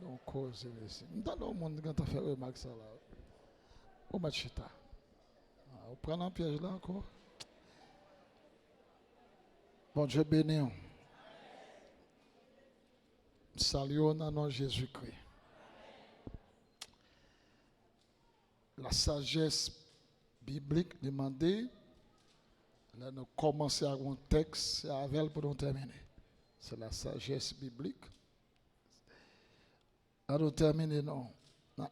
On cause ici. Nous avons le monde qui a fait remarque ça là. Au machita. On prend un piège là encore. Bon Dieu béni. Salut dans nom de Jésus-Christ. La sagesse biblique demandée. Là, nous commençons avec un texte avec pour nous terminer. C'est la sagesse biblique. Là, nous terminons non.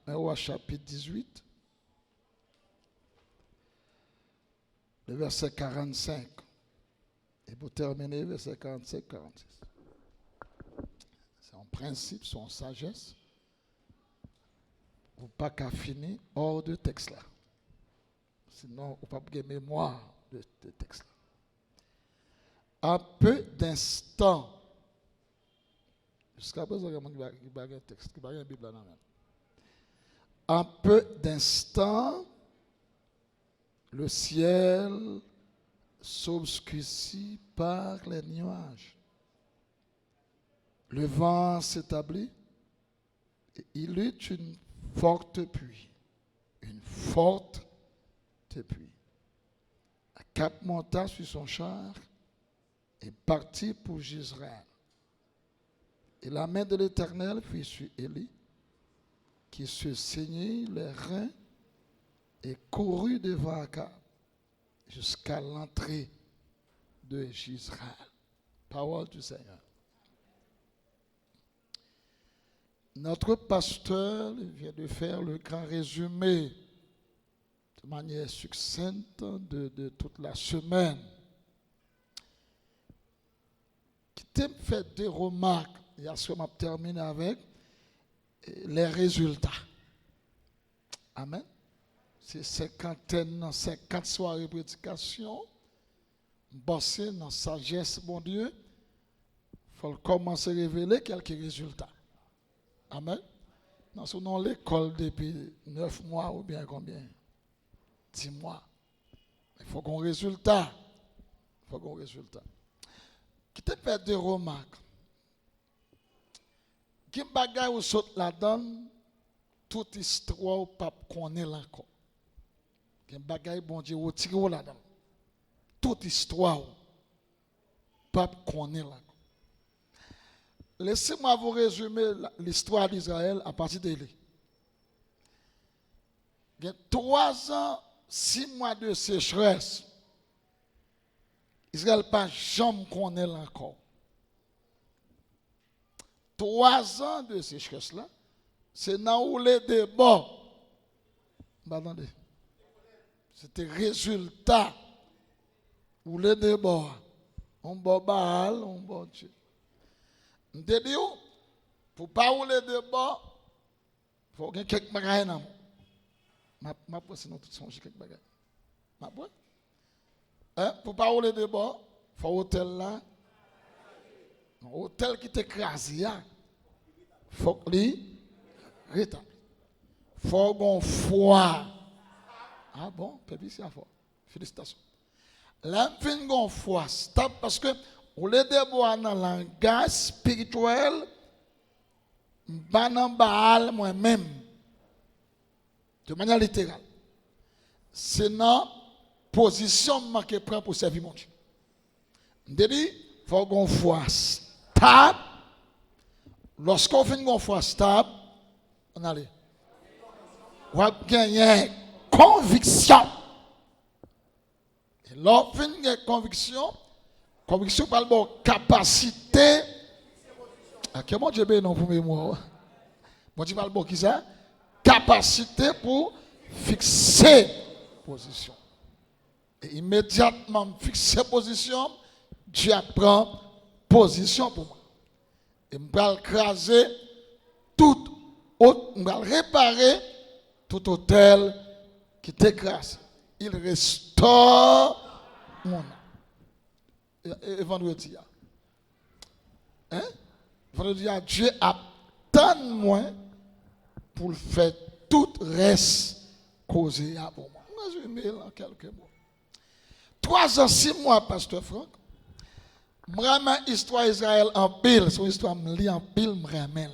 Dans le chapitre 18, le verset 45. Et pour terminer, verset 45-46. C'est un principe, c'est une sagesse. Ou pas qu'à finir hors de texte là. Sinon, on ne peut pas avoir mémoire de texte là. Un peu d'instant. Jusqu'à présent, il y a un texte, il y a une Bible là. Un peu d'instant, le ciel s'obscurcit par les nuages. Le vent s'établit. Et il eut une forte pluie. Une forte pluie. Cap monta sur son char et partit pour Jezreel. Et la main de l'Éternel fut sur Élie, qui se saignait les reins et courut devant Akab jusqu'à l'entrée de Jezreel. Parole du Seigneur. Notre pasteur vient de faire le grand résumé de manière succincte de toute la semaine. Qui t'a fait des remarques, et à ce moment terminé avec les résultats. Amen. C'est 50 soirées de prédication, bosser dans la sagesse, mon Dieu. Il faut commencer à révéler quelques résultats. Amen. Nous sommes dans l'école depuis 9 mois ou bien combien? 10 mois. Il faut qu'on résultat. Il faut qu'on résultat. Qui te fait des remarques? Qui bagaille ou saute là-dedans? Toute histoire ou pas connaît encore. Qui bagaille bon Dieu ou tire là-dedans? Toute histoire ou pas connaît là. Laissez-moi vous résumer l'histoire d'Israël à partir d'Élie. Il y a 3 ans, 6 mois de sécheresse. Israël pas jamais connaît encore. 3 ans de sécheresse là, c'est dans où les débats. Attendez. C'était résultat où les débats. On bat Baal, on bat Dieu. Je te dis, pour ne pas rouler de bord, il faut qu'il y ait quelques bagages dans moi. Je pense que nous tous sommes quelques bagages. Pour ne pas rouler de bord, il faut un hôtel là. Un hôtel qui t'écrase, il faut qu'il rétablit. Il faut qu'on foi. Ah bon, Pépi, c'est un foi. Félicitations. Là, il faut qu'on foi. Stop parce que ou les déboires dans le langage spirituel, Baal moi-même, de manière littérale. C'est dans position que prend pour servir mon Dieu. Je dis, il faut qu'on soit stable. Lorsqu'on fait une foi stable, on allait. On va gagner conviction. Et lorsqu'on fait une conviction par la capacité. Comment Dieu bénit non pour mémoire? Bon Dieu parle bon qui ça? Capacité pour fixer position. Et immédiatement fixer position, Dieu prend position pour moi. Et je vais écraser tout, je vais réparer tout hôtel qui t'écrase. Il restaure mon âme. Et vendredi, vendredi, Dieu a tant de moins pour faire tout reste causé pour moi. Je vais mettre en quelques mots. 3 ans, 6 mois, Pasteur Franck. Je remets l'histoire d'Israël en pile. Son histoire me lit en pile, je remets.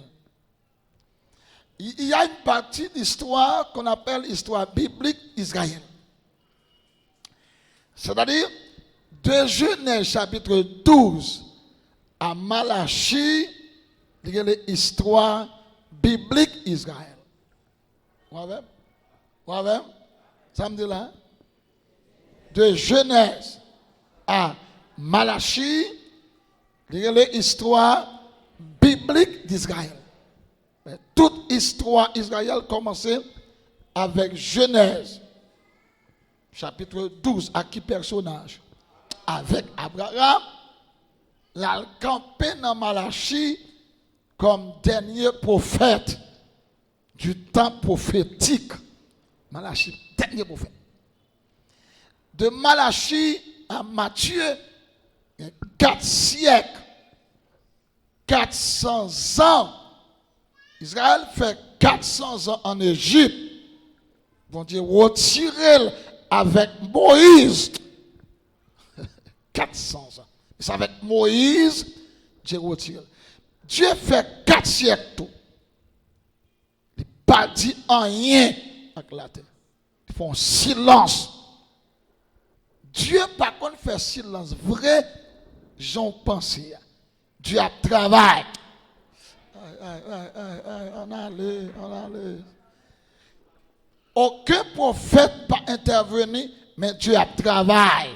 Il y a une partie d'histoire qu'on appelle l'histoire biblique d'Israël. C'est-à-dire, de Genèse chapitre 12 à Malachie, il y a l'histoire biblique d'Israël. Vous voyez? Ça me dit là? De Genèse à Malachie, il y a l'histoire biblique d'Israël. Toute histoire d'Israël commençait avec Genèse, chapitre 12. À qui personnage? Avec Abraham, l'a campé dans Malachie comme dernier prophète du temps prophétique. Malachie, dernier prophète. De Malachie à Matthieu, il y a 4 siècles, 400 ans. Israël fait 400 ans en Égypte. Bon Dieu retiré avec Moïse. 400 ans. C'est avec Moïse, Dieu retire. Dieu fait 4 siècles tout. Il n'a pas dit rien avec la terre. Ils font silence. Dieu, par contre, fait silence. Vrai, j'en pensais. Dieu a travaillé. On allait. Aucun prophète n'a intervenu, mais Dieu a travaillé.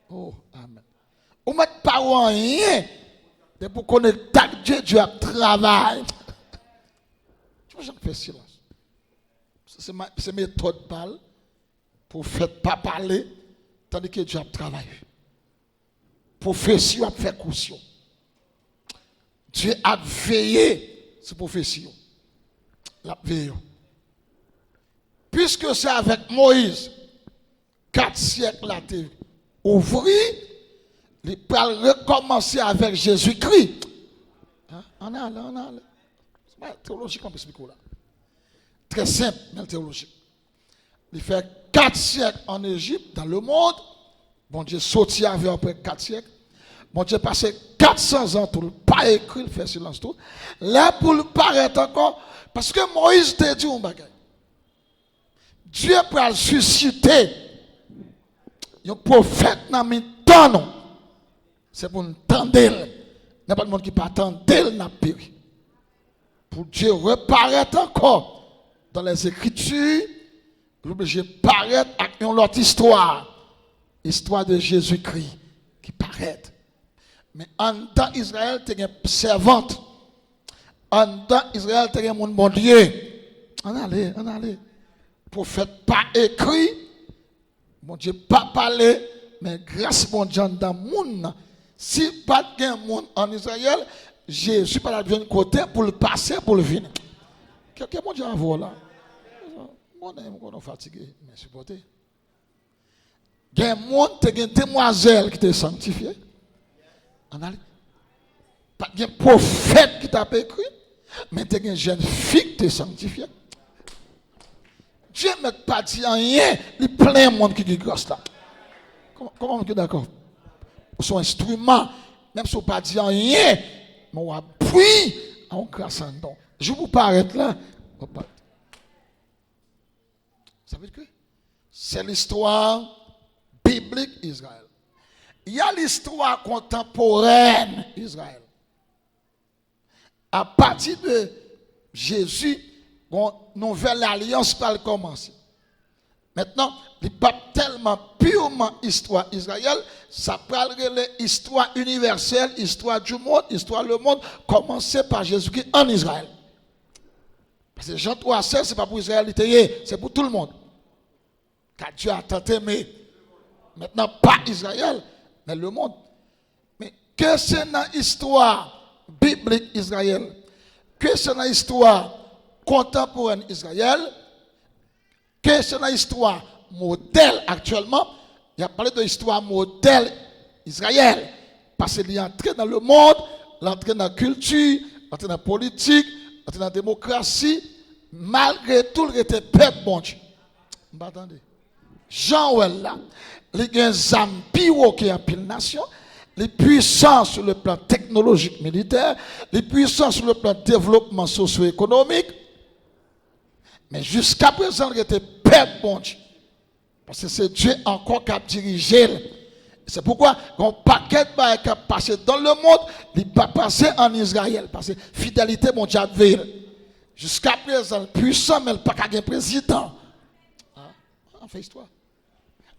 Oh, amen. On ne met pas rien. C'est pour connecter avec Dieu, Dieu a travaillé. Tu vois, j'en fais silence. C'est méthode parle. Prophète pas parler, tandis que Dieu a travaillé. Prophétie a fait caution. Dieu a veillé sur prophétie. La veille. Puisque c'est avec Moïse, 4 siècles la terre ouvri, il peut recommencer avec Jésus-Christ. On a. C'est pas théologique qu'on peut expliquer là. Très simple, mais théologique. Il fait 4 siècles en Égypte, dans le monde. Bon Dieu sorti avec après 4 siècles. Bon Dieu passé 400 ans tout, pas écrit, il fait silence tout. Là pour le paraître encore, parce que Moïse t'a dit un bagage. Dieu peut susciter un prophète dans le temps. C'est pour nous tendre. Il n'y a pas de monde qui peut attendre, n'a péri. Pour Dieu reparaître encore dans les Écritures, il est obligé de paraître avec une autre histoire. Histoire de Jésus-Christ qui paraît. Mais en temps Israël, tu as une servante. En temps Israël, tu as un monde bon Dieu. On allait. Prophète pas écrit. Mon Dieu pas parlé. Mais grâce mon Dieu dans le monde. Si pas de monde en Israël, Jésus pas la de côté pour le passer, pour le venir. Quelqu'un mon Dieu en voit là. Mon aime qu'on est fatigué, mais supporté. Il y a un monde, il y a une demoiselle qui t'a sanctifié. Il y a un prophète qui t'a écrit, mais il y a une jeune fille qui t'a sanctifié. Dieu ne m'a pas dit rien, il y a plein de monde qui est grâce là. Comment on est d'accord? Son instrument, même si on ne pas dit rien, mais on appuie en grâce en don. Je vous paraître là. Ça veut dire que c'est l'histoire biblique d'Israël. Il y a l'histoire contemporaine d'Israël. À partir de Jésus, une nouvelle alliance va commencer. Maintenant, il n'est pas tellement purement histoire d'Israël, ça parle de l'histoire universelle, histoire du monde, histoire du monde, commencé par Jésus-Christ en Israël. Parce que Jean 3,16, ce n'est pas pour Israël, c'est pour tout le monde. Car Dieu a tant aimé. Maintenant, pas Israël, mais le monde. Mais que c'est dans l'histoire biblique d'Israël, que c'est dans l'histoire contemporaine d'Israël, que c'est dans l'histoire modèle actuellement, il a parlé de l'histoire modèle d'Israël. Parce qu'il est entré dans le monde, il est entré dans la culture, il est entré dans la politique, il est entré dans la démocratie, malgré tout, il était peuple bon Dieu. Attendez. Jean là, il y a un zampiro qui est en pile nation, les puissances sur le plan technologique militaire, les puissances sur le plan développement socio-économique, Mais jusqu'à présent, il était peuple bon Dieu. Parce que c'est Dieu encore qui a dirigé. C'est pourquoi, quand paquet qui a passé dans le monde, il n'est pas passé en Israël. Parce que fidélité, mon Dieu, jusqu'à présent, puissant, mais il n'y a pas qu'un président. On fait histoire.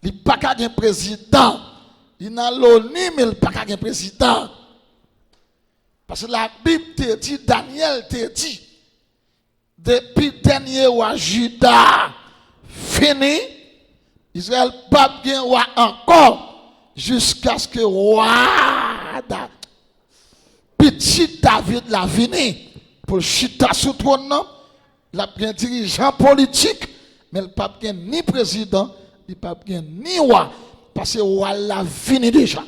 Il n'y a pas qu'un président. Il n'a l'ONU, mais il n'y a pas qu'un président. Parce que la Bible te dit, Daniel te dit, depuis le dernier roi Juda fini, Israël pas bien roi encore, jusqu'à ce que roi petit David la vini pour chita sous trône, il a bien dirigeant politique, mais il pas bien ni président, il pas bien ni roi, parce que roi la vini déjà.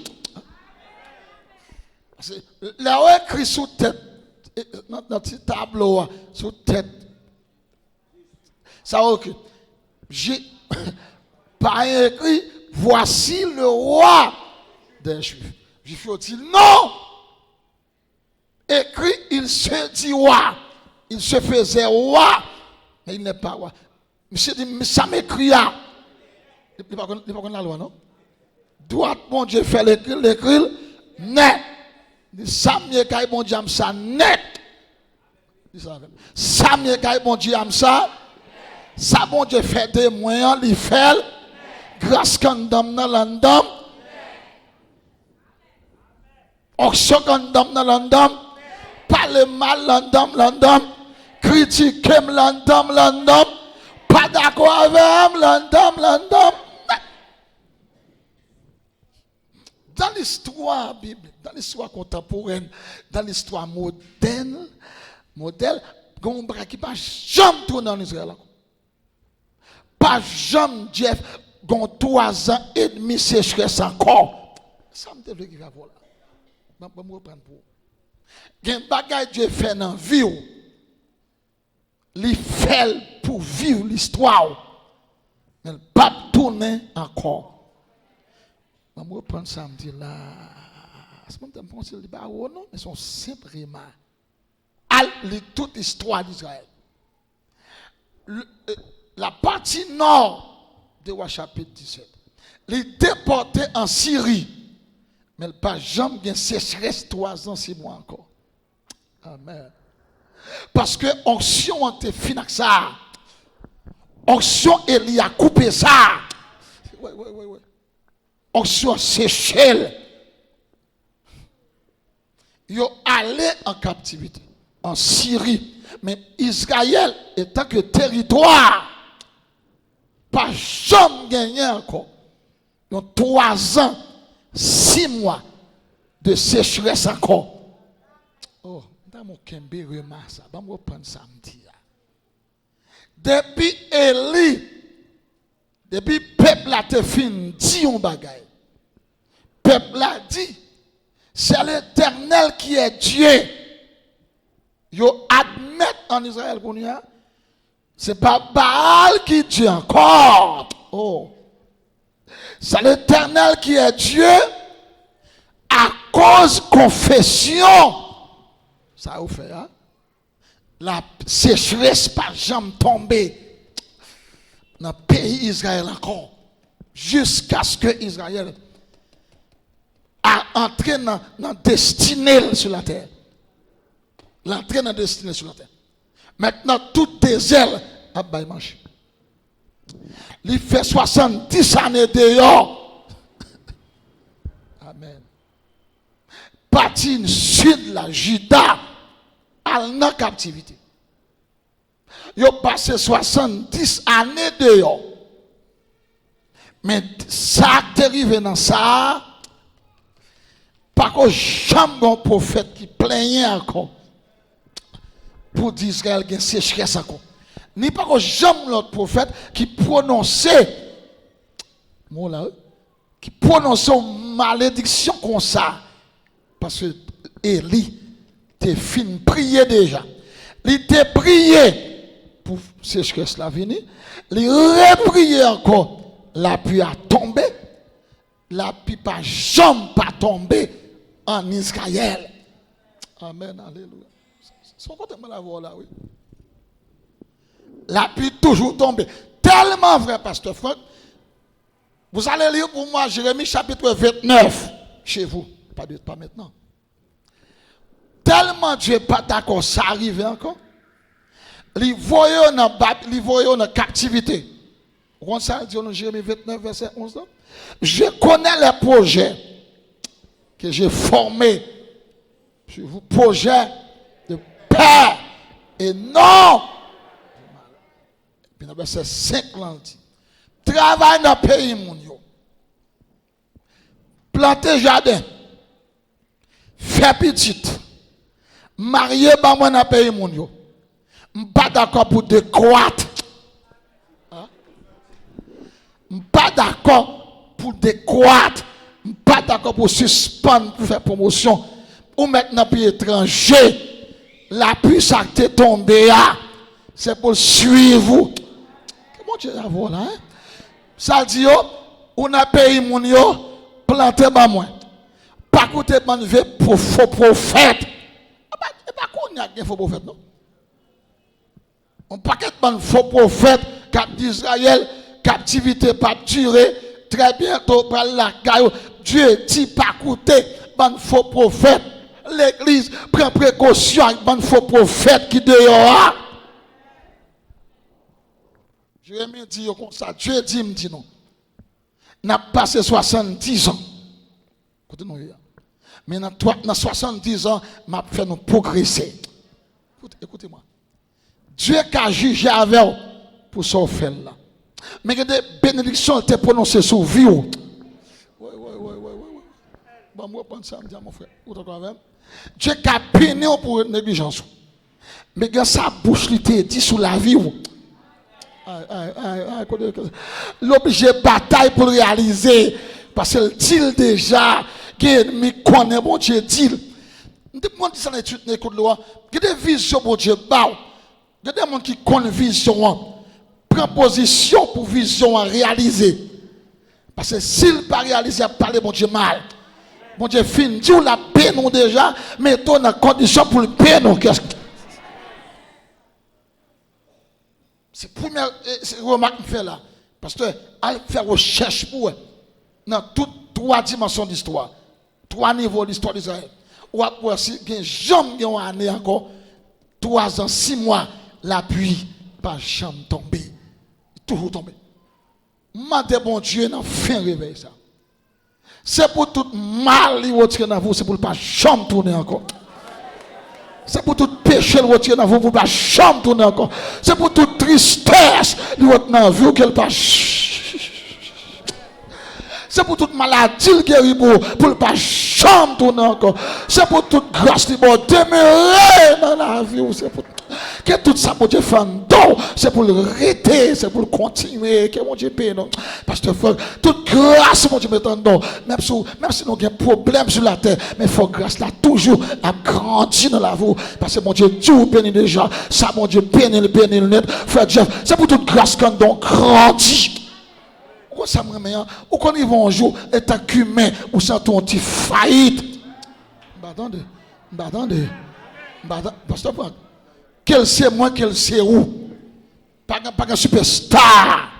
Là, on écrit sous tête, dans petit tableau, sous tête. Ça, ok. J'ai pas écrit, voici le roi des Juifs. Juifs ont dit non. Écrit, il se dit roi. Il se faisait roi, mais il n'est pas roi. Monsieur dit, ça m'écrit là. Il n'est pas contre la loi, non? Droite, mon Dieu, fait l'écrit, net. Ça mieux qu'à bon Dieu ça net. Ça mieux qu'à bon Dieu ça. Ça bon Dieu fait des moyens, il fait grâce condamne dans l'andam. Oxo condamne dans l'andam. Parle mal l'andam. Critiquer l'andam. Pas d'accord avec l'andam. Dans l'histoire biblique, dans l'histoire contemporaine, dans l'histoire moderne, modèle, Gombra qui pas jamais tourné en Israël. Pas jamais Jeff, gon 3 ans et demi sécheresse encore. Ça me devait qu'il va voir là. Je vais me reprendre pour. Gen bagay Dieu fait dans vie. Il fait pour vivre l'histoire. Mais pas tourner encore. Je vais reprendre ça, je me dis là, ce que je pense que c'est non, mais sont simplement toute l'histoire d'Israël. La partie nord de Roi chapitre 17, il déporté en Syrie, mais il pas jamais bien sécheresse 3 ans, 6 mois encore. Amen. Parce que onction a été fini avec ça. Onction Élie a coupé ça. Oui. Onction Séchelle. Ils sont allés en captivité, en Syrie. Mais Israël, étant que territoire, pas jamais gagné encore. Ils ont 3 ans, 6 mois de sécheresse encore. Oh, dans mon Kembe, remarque ça. Je vais reprendre ça. Depuis Élie, depuis le peuple a te fin dit un bagay. Peuple a dit, c'est l'Éternel qui est Dieu. Yo admet en Israël qu'on y a. C'est pas Baal qui dit encore. Oh. C'est l'Éternel qui est Dieu à cause confession. Ça vous fait, hein? La sécheresse pas jamais tombée dans le pays Israël encore. Jusqu'à ce que Israël a entré dans la destinée sur la terre. L'entrée dans la destinée sur la terre. Maintenant, tout désert a baillé manger. Il fait 70 années dehors. Amen. Partie sud, la Juda, en captivité. Ils ont passé 70 années dehors. Mais ça qui est arrivé dans ça, pas que jamais un prophète qui plaignait encore pour dire Israël qu'il y a sécheresse encore. Ni pas que jamais l'autre prophète qui prononçait, qui prononçait une malédiction comme ça. Parce que Élie était fin prier déjà. Il était prié pour sécheresse la venue. Il reprié encore. La pluie a tombé. La pluie pas jamais pas tombé en Israël. Amen, alléluia. Son côté mal à voir là, oui. La pluie toujours tombée. Tellement vrai, pasteur Franck. Vous allez lire pour moi Jérémie chapitre 29 chez vous. Pas maintenant. Tellement Dieu n'est pas d'accord, ça arrive encore. Les voyons dans la captivité. Vous comprenez ça, dans Jérémie 29, verset 11. Là? Je connais les projets que j'ai formés sur vous, projets de paix et non. Puis dans verset 5, là, dit, travaille dans le pays, mon yo. Planter jardin. Faire petite. Marier dans le pays, mon yo. Je ne suis pas d'accord pour décroître. Je ne suis pas d'accord pour décroître. Je ne suis pas d'accord pour suspendre, pour faire promotion. Ou maintenant, pays étranger, la puissance qui est tombée, c'est pour suivre. Comment tu vas voir là? Hein? Ça dit, on a payé mon yo, planté ma moi. Pas écouter mon pour faux prophète. Et pas qu'on y a un faux prophète, non? On paquet de faux prophètes, cap d'Israël, captivité pas durée, très bientôt par la caillou. Dieu dit pas écouter, ban faux prophète. L'église prend précaution avec ban faux prophète qui dehors. Jérémie dit comme ça, Dieu dit, me dit non. N'a passé 70 ans. Écoutez-nous, mais dans 70 ans, m'a fait nous progresser. Écoutez-moi. Dieu qui a jugé avec vous pour ce faire là. Mais que des bénédictions étaient prononcées sur vie. Oui. Bon, moi, prendre ça, me dire mon frère. Dieu qui a peiné pour négligence. Mais que sa bouche était dit sur la vie. L'objet bataille pour réaliser. Parce qu'il dit déjà que me connaît mon Dieu dit. Je demande ça dans l'étude de loi. Il y a des visions pour Dieu. Il y a des gens qui connaissent vision. Prend position pour vision à réaliser. Parce que s'il n'a pas réalisé, il a parlé mon Dieu mal. Mon Dieu fin, Dieu l'a paix nous déjà, mais toi dans condition pour le paix nous. C'est la première remarque que je fais là. Parce que elle fait recherche pour dans toutes 3 dimensions d'histoire. 3 niveaux d'histoire d'Israël. Ou après, si il y a jamais une année encore, 3 ans, 6 mois, la pluie, pas jamais tomber. Toujours tomber. Mandez bon Dieu dans fin réveil ça. C'est pour tout mal qui retire dans vous, c'est pour ne pas jamais tourner encore. C'est pour tout péché qui retire dans vous, pour ne pas jamais tourner encore. C'est pour toute tristesse qui retire dans vous, qu'elle pas. C'est pour toute maladie qui guérit pour ne pas jamais tourner encore. C'est pour toute grâce qui va demeurer dans la vie. C'est pour que tout ça pour Dieu fait c'est pour le arrêter, c'est pour le continuer, que mon Dieu paye, non? Parce que toute grâce, mon Dieu, m'étend, même si nous avons un problème sur la terre, mais il faut grâce là toujours à grandir dans la vie. Parce que mon Dieu, Dieu bénit déjà, ça, mon Dieu, bénit le net, frère Jeff, c'est pour toute grâce qu'on grandit. Pourquoi ça me remet, ou quand ils vont un jour, état humain, ou ça ton petit faillite. Attendez, pasteur, quel c'est moi, quel c'est où? Pas un superstar.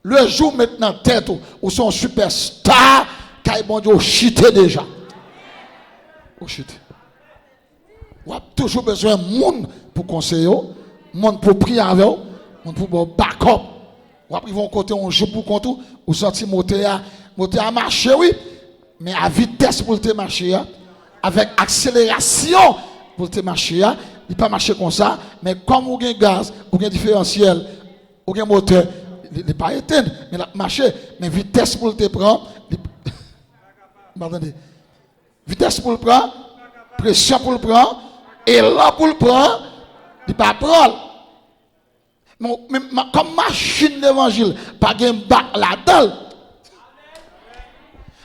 Le jour maintenant, tête, où sont superstar, car ils vont dire, chité déjà. Chité. Vous avez toujours besoin de monde pour conseiller, monde pour prier avec vous, monde pour backup. Ils vont côté on joue pour compte ou sortir moteur à marcher oui, mais à vitesse pour te marcher, avec accélération pour te marcher. Il ne pas marcher comme ça, mais comme vous avez gaz, vous avez différentiel, vous avez moteur, il n'est pas éteint, mais il a marché, mais vitesse pour te prendre, vitesse pour le prendre, pression pour le prendre, et là pour le prendre, il ne pas prendre. Mais comme machine d'évangile, pas de bac là-dedans.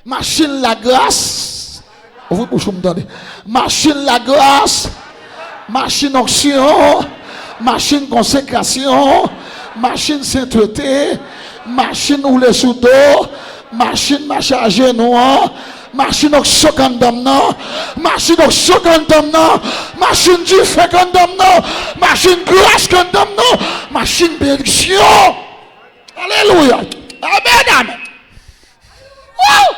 Machine la grâce, vous m'entendez? Machine la grâce. Machine onction, machine consécration, machine sainteté, machine roulée sous dos, machine marcher à genoux, Machine au chocandam non. Machine au chocandam non. Machine du fait condam non. Machine grâce condam non. Machine bénédiction. Alléluia. Amen. Amen. Wow.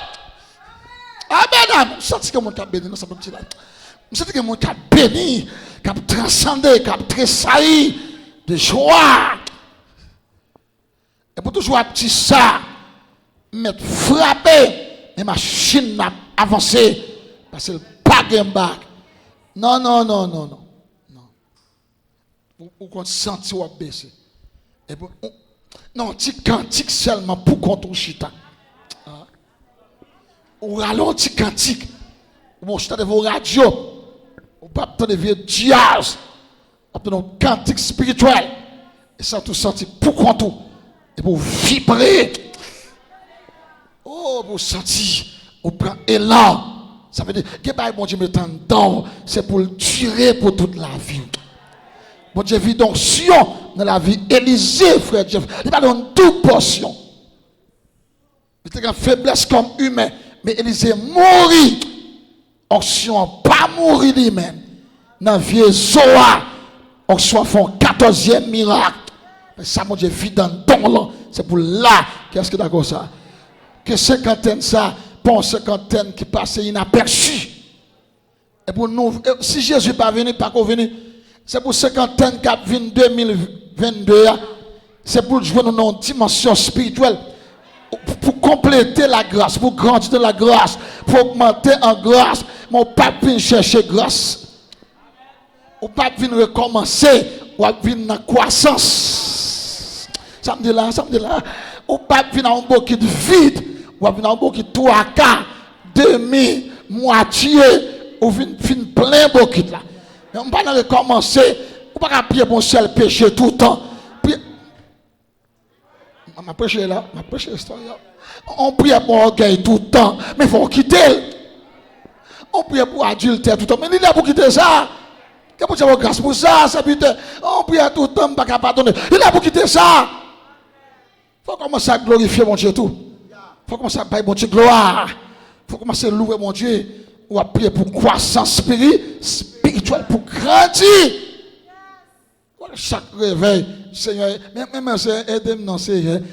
Amen. Amen. Je sens que mon cap béni. Je sens que mon cap béni. Cap transcendé. Cap tressailli de joie. Et pour toujours un petit ça. Mettre frapper. Les machines n'a avancé parce que pas de bac. Non. Ou qu'on senti ou baisser. Et bon, non, petit cantique seulement pour contre chita. Ou ralenti cantique. Bon, je t'ai vos radio. Ou pas de vieux jazz. Ou un cantique spirituel. Et ça tout senti pour contre. Et pour vibrer. Oh, vous sentez, vous prenez élan. Ça veut dire que bon Dieu met en dedans, c'est pour le durer pour toute la vie. Bon Dieu vit donc Sion dans la vie. Élisée, frère Jeff, il va donner toute portion. Il était en faiblesse comme humain, mais Élisée mourit. Onction pas mourir lui-même. Dans vieux Zoa, onction font 14e miracle. Mais ça, mon Dieu vit dans le don. C'est pour là. Qu'est-ce que d'accord ça? Que cinquantaine ça, pour cinquantaine qui passe inaperçu. Et pour nous, si Jésus n'est pas venu, pas venu, c'est pour cinquantaine qui vient 2022, c'est pour jouer dans une dimension spirituelle, pour compléter la grâce, pour grandir dans la grâce, pour augmenter en grâce. Mon pape vient chercher grâce. Ou pas vient recommencer, ou vient dans croissance. Ça me dit là. Ou pas vient dans un bouquet de vide. Ou bien un bouquet 3 quarts, demi, moitié, ou fin plein bouquet là. Mais on ne peut pas recommencer, on ne peut pas prier pour seul péché tout le temps. Je prêche là, je prêche l'histoire. On prie pour orgueil tout le temps, mais il faut quitter. On prie pour adultère tout le temps, mais il est là pour quitter ça. Que vous avez grâce pour ça, ça peut être. On prie tout le temps, mais pas pardonner. Il est là pour quitter ça. Il faut commencer à glorifier mon Dieu tout. Il faut commencer à payer mon Dieu gloire. Il faut commencer à louer mon Dieu. Ou à prier pour croissance spirituelle, pour grandir. Chaque réveil, Seigneur, même c'est aidez-moi dans Seigneur. Non,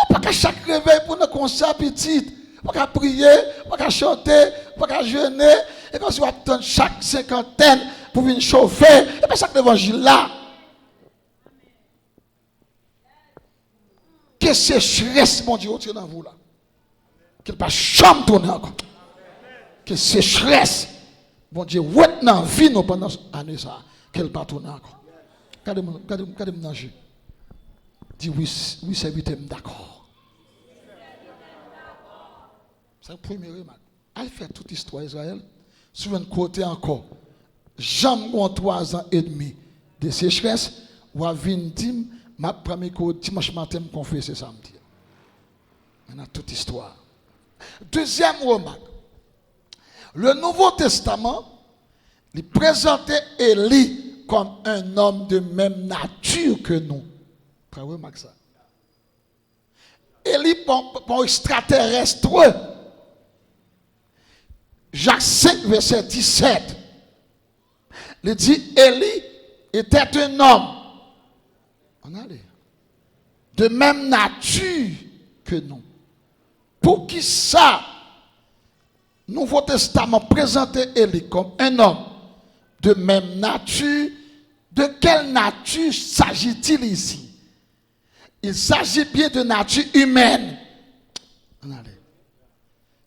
pas qu'à chaque réveil pour nous conscience petite. Pas qu'à prier, pas qu'à chanter, pas qu'à jeûner. Et quand on attend chaque cinquantaine pour venir chauffer, et pas chaque évangile là. Que sécheresse, mon Dieu, retire dans vous là. Qu'il pas chambre tourner encore. Que sécheresse, mon Dieu, ouais dans la vie nous pendant l'année ça. Qu'il pas tourner encore. Regardez-moi nager. Dis oui, serviteur, d'accord. C'est le premier remarque. Elle fait toute l'histoire d'Israël. Sur un côté encore, j'aime 3 ans et demi de sécheresse. Ou à Vindim, ma première dimanche matin, me confesse samedi. On a toute l'histoire. Deuxième remarque. Le Nouveau Testament, il présentait Élie comme un homme de même nature que nous. Vous remarquez ça? Élie, pour extraterrestre. Jacques 5, verset 17. Il dit, Élie était un homme. On a de même nature que nous. Pour qui ça, Nouveau Testament présentait Élie comme un homme de même nature. De quelle nature s'agit-il ici? Il s'agit bien de nature humaine.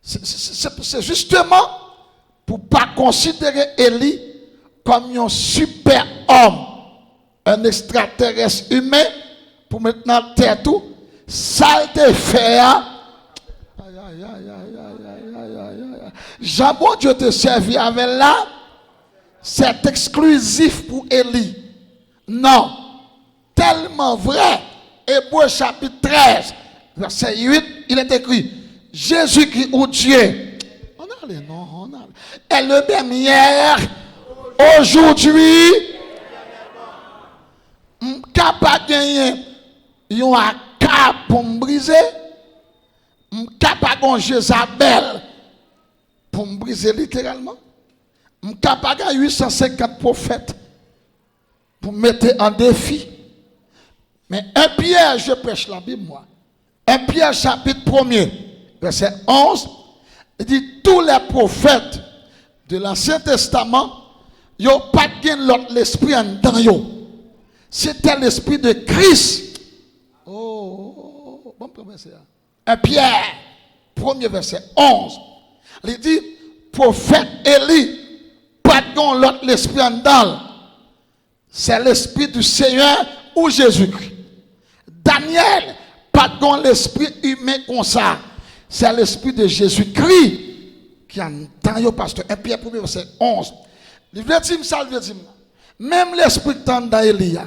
C'est justement pour ne pas considérer Élie comme un super homme, un extraterrestre humain, pour maintenant terre tout, ça te fait. J'abon Dieu te servir avec là, c'est exclusif pour Élie. Non, tellement vrai. Hébreux chapitre 13, verset 8, il est écrit, Jésus qui ou Dieu, est le même hier, aujourd'hui, capable de gagner un cap pour me briser, capable de Jézabel pour me briser littéralement. Je suis capable de 850 prophètes pour me mettre en défi. Mais 1 Pierre, je prêche la Bible, moi. 1 Pierre, chapitre 1er, verset 11, il dit tous les prophètes de l'Ancien Testament, ils n'ont pas de l'esprit en dedans. C'était l'esprit de Christ. Oh, bon verset. 1 Pierre, 1er verset 11. Il dit, prophète Élie, pas de l'autre l'esprit en dedans. C'est l'esprit du Seigneur ou Jésus-Christ. Daniel, pas de l'esprit humain comme ça. C'est l'esprit de Jésus-Christ qui entend le pasteur. 1 Pierre 1er verset 11. Il veut dire ça, il veut dire même l'esprit qui est dans Élie,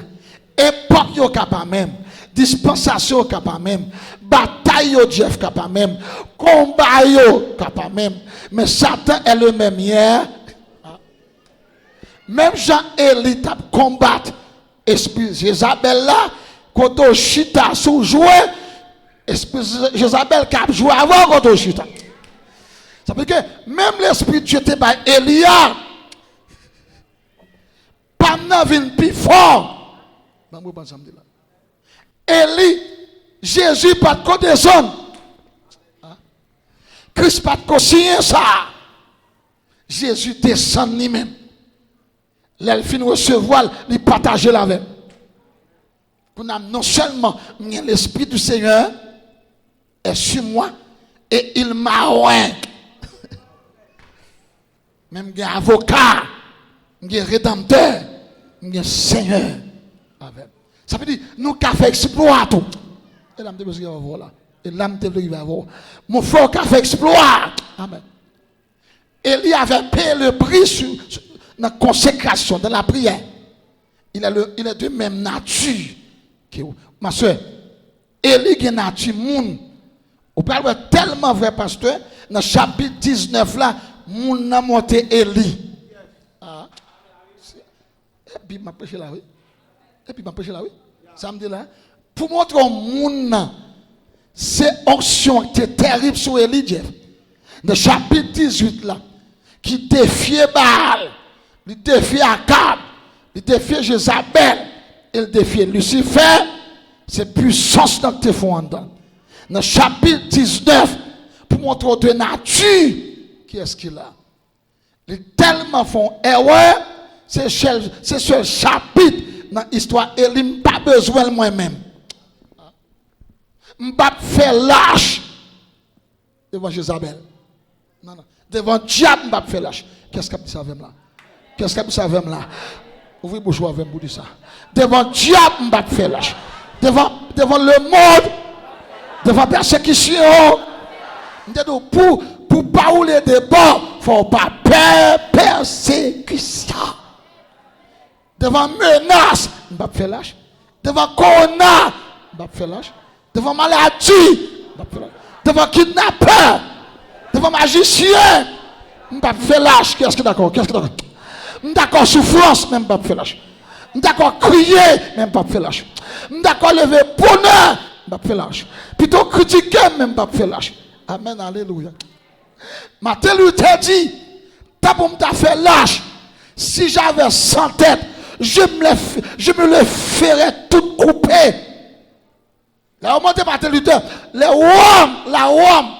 époque yo capable même, dispensation yo capable même, bataille yo Jeff capable même, combat yo capable même. Mais Satan est le même hier. Même Jean-Élie t'a combattre esprit Jézabel là, quand on chita sous jouer, esprit Jézabel qui a joué avant quand on chita. Ça veut dire que même l'esprit Dieu était par Elia, pas n'a venu plus fort. Élie, Jésus pas de côté zone. Christ pas de côté ça. Jésus descend lui-même. L'elfine recevoir, il partage la avec. Non seulement l'esprit du Seigneur est sur moi et il m'a oint. Même un avocat, un rédempteur, un Seigneur. Ça veut dire, nous avons fait exploit tout. Et l'âme de Dieu va voir là. Et l'âme de Dieu va voir. Mon frère a fait exploit. Amen. Élie avait payé le prix sur la consécration, dans la prière. Il est de même nature. Ma soeur, Élie est nature moun. Vous parlez tellement vrai, pasteur, dans le chapitre 19 là, moun a monté Élie. Et puis, m'a prêché là, oui. Et puis, m'a prêché là, oui. Ça me dit là. Pour montrer au moun, c'est onction qui est terrible sur Élie, Jeff. Dans le chapitre 18 là, qui défiait Baal, il défiait Akab, il défiait Jézabel, il défiait Lucifer, c'est puissance dans tes fonds. Dans le chapitre 19, pour montrer de nature, qui est-ce qu'il a? Ils tellement font erreur, c'est ce chapitre dans l'histoire, et il n'a pas besoin de moi-même. Je ne vais pas faire lâche devant Jézabel. Non, non. Devant diable, je ne vais pas faire lâche. Qu'est-ce qu'il a dit là? Qu'est-ce qu'il a dit là? Ouvrez bouche avec vous dire ça. Devant diable, je ne vais pas faire lâche. Devant le monde, devant persécution, pour ne pas rouler des bords, il ne faut pas persécution. Devant menace, je ne vais pas faire lâche. Devant corona, je ne vais pas faire lâche. Devant maladie, je ne vais pas faire lâche. Devant kidnappeur, devant magicien, je ne vais pas faire lâche. Qu'est-ce que d'accord? Qu'est-ce que d'accord? D'accord, souffrance, même pas faire lâche. D'accord, crier, même pas faire lâche. D'accord, lever bonheur, pas faire lâche. Plutôt critiquer, même pas faire lâche. Amen, alléluia. Martin Luther dit, t'as pour me faire lâche. Si j'avais 100 têtes, je me le ferais tout coupé. Là, au moment de Martin Luther, les Roms, la Rome,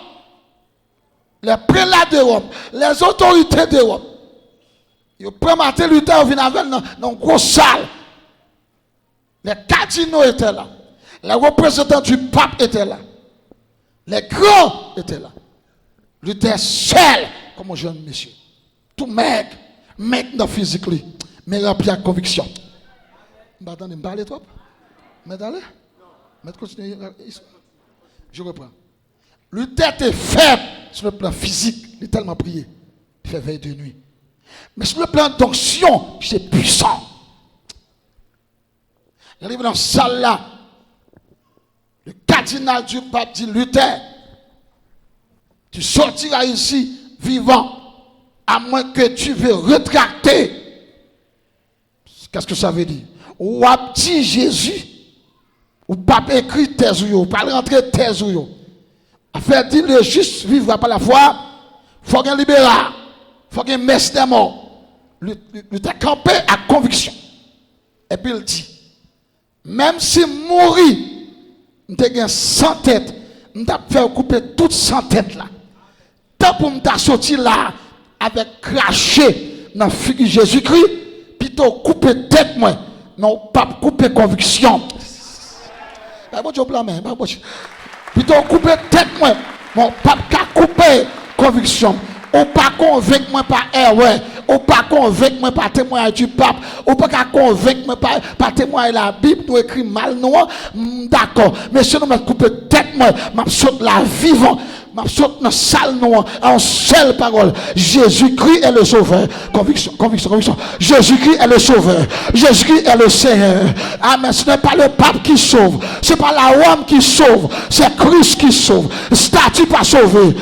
les prélats de Rome, les autorités de Rome, ils prennent Martin Luther, ils viennent avec dans une grosse salle. Les cardinaux étaient là. Les représentants du pape étaient là. Les grands étaient là. Luther seul, comme un jeune monsieur. Tout maigre, maintenant physiquement, mais rempli de conviction. Attendez, me parler trop? Mais allez? Mais continuez. Je reprends. Luther était faible sur le plan physique. Il est tellement prié. Il fait veille de nuit. Mais sur le plan d'onction, c'est puissant. Il arrive dans la salle là. Le cardinal du pape dit Luther, tu sortiras ici vivant, à moins que tu veux rétracter. Qu'est-ce que ça veut dire? Ou a dit Jésus, ou pas écrit thèse ou pas rentrer thèse ou a fait dire le juste vivra par la foi, faut qu'il libéra, faut qu'il messe des morts. Il t'a campé à conviction. Et puis il dit, même si mourir, je t'ai 100 têtes, je t'ai fait couper toutes 100 têtes là. Tant pour me sorti là, avec craché dans la figure de Jésus-Christ, plutôt couper tête moi, non pas couper conviction. Plutôt couper tête moi, non pas couper conviction. Ou pas convaincre moi par erreur, ou pas convaincre moi par témoignage du pape, ou pas convaincre moi par témoignage de la Bible, nous écrit mal non, d'accord, mais si nous me couper tête moi, m'a saute la vivant, m'a saute dans salle non, en seule parole, Jésus-Christ est le sauveur, conviction, conviction, conviction, Jésus-Christ est le sauveur, Jésus-Christ est le Seigneur, amen, ce n'est pas le pape qui sauve, ce n'est pas la Rome qui sauve, c'est Christ qui sauve, statut pas sauvé.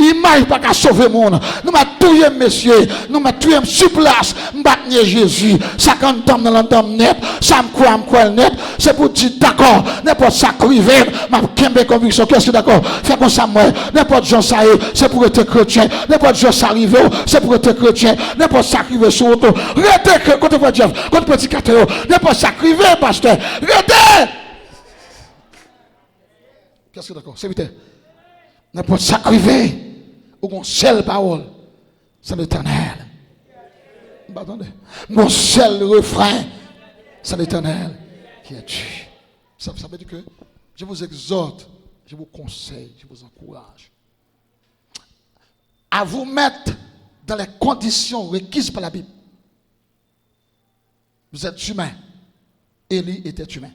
Image pas qu'à sauver le monde. Nous m'a tué, messieurs. Nous m'a tué sur place. M'battre Jésus. Ça quand tombe dans l'entame net. Ça me croit net. C'est pour dire d'accord. N'importe ça crivé. Ma kembe conviction. Qu'est-ce que d'accord? Fait comme ça moi. N'importe gens ça c'est pour être chrétien. N'importe gens ça arrive. C'est pour être chrétien. N'importe ça crivé sur auto. Restez quand vous Jeff. Quand prédicateur. N'importe ça crivé pasteur. Restez. Qu'est-ce que d'accord? C'est vite. N'importe ça crivé. Ou une seule parole, c'est l'Éternel. Attendez. Mon seul refrain, c'est l'Éternel qui est Dieu. Ça veut dire que je vous exhorte, je vous conseille, je vous encourage à vous mettre dans les conditions requises par la Bible. Vous êtes humain. Élie était humain.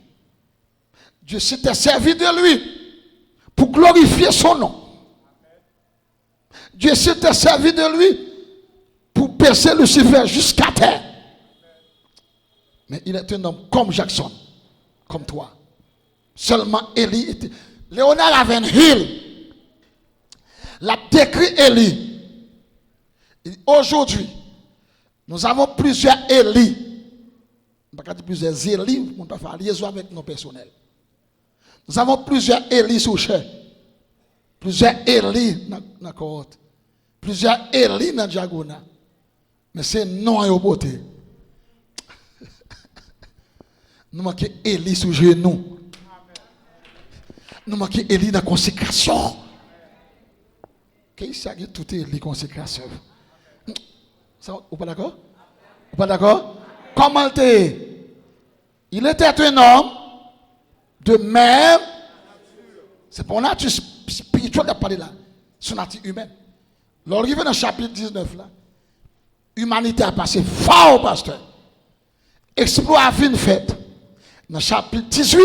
Dieu s'était servi de lui pour glorifier son nom. Dieu s'était servi de lui pour percer Lucifer jusqu'à terre. Mais il est un homme comme Jackson, comme toi. Seulement Élie était. Leonard Ravenhill l'a décrit Élie. Aujourd'hui, nous avons plusieurs Élie. On ne peut pas dire plusieurs Élie, on ne peut pas faire liaison avec nos personnels. Nous avons plusieurs Élie sous chair. Plusieurs Élie dans la cohorte. Plusieurs Élie dans Diagona. Mais c'est non et au beauté. Nous manquons Élie sous genou. Nous manquons Élie dans la consécration. Qu'est-ce que tout est Élie consécration? Vous pas d'accord? Vous pas d'accord? Comment il était un homme de même. C'est pour nature spirituelle de parler là. Son nature humaine. Lorsqu'il est dans le chapitre 19 là, l'humanité a passé fort, pasteur. Exploit a fait une fête. Dans le chapitre 18,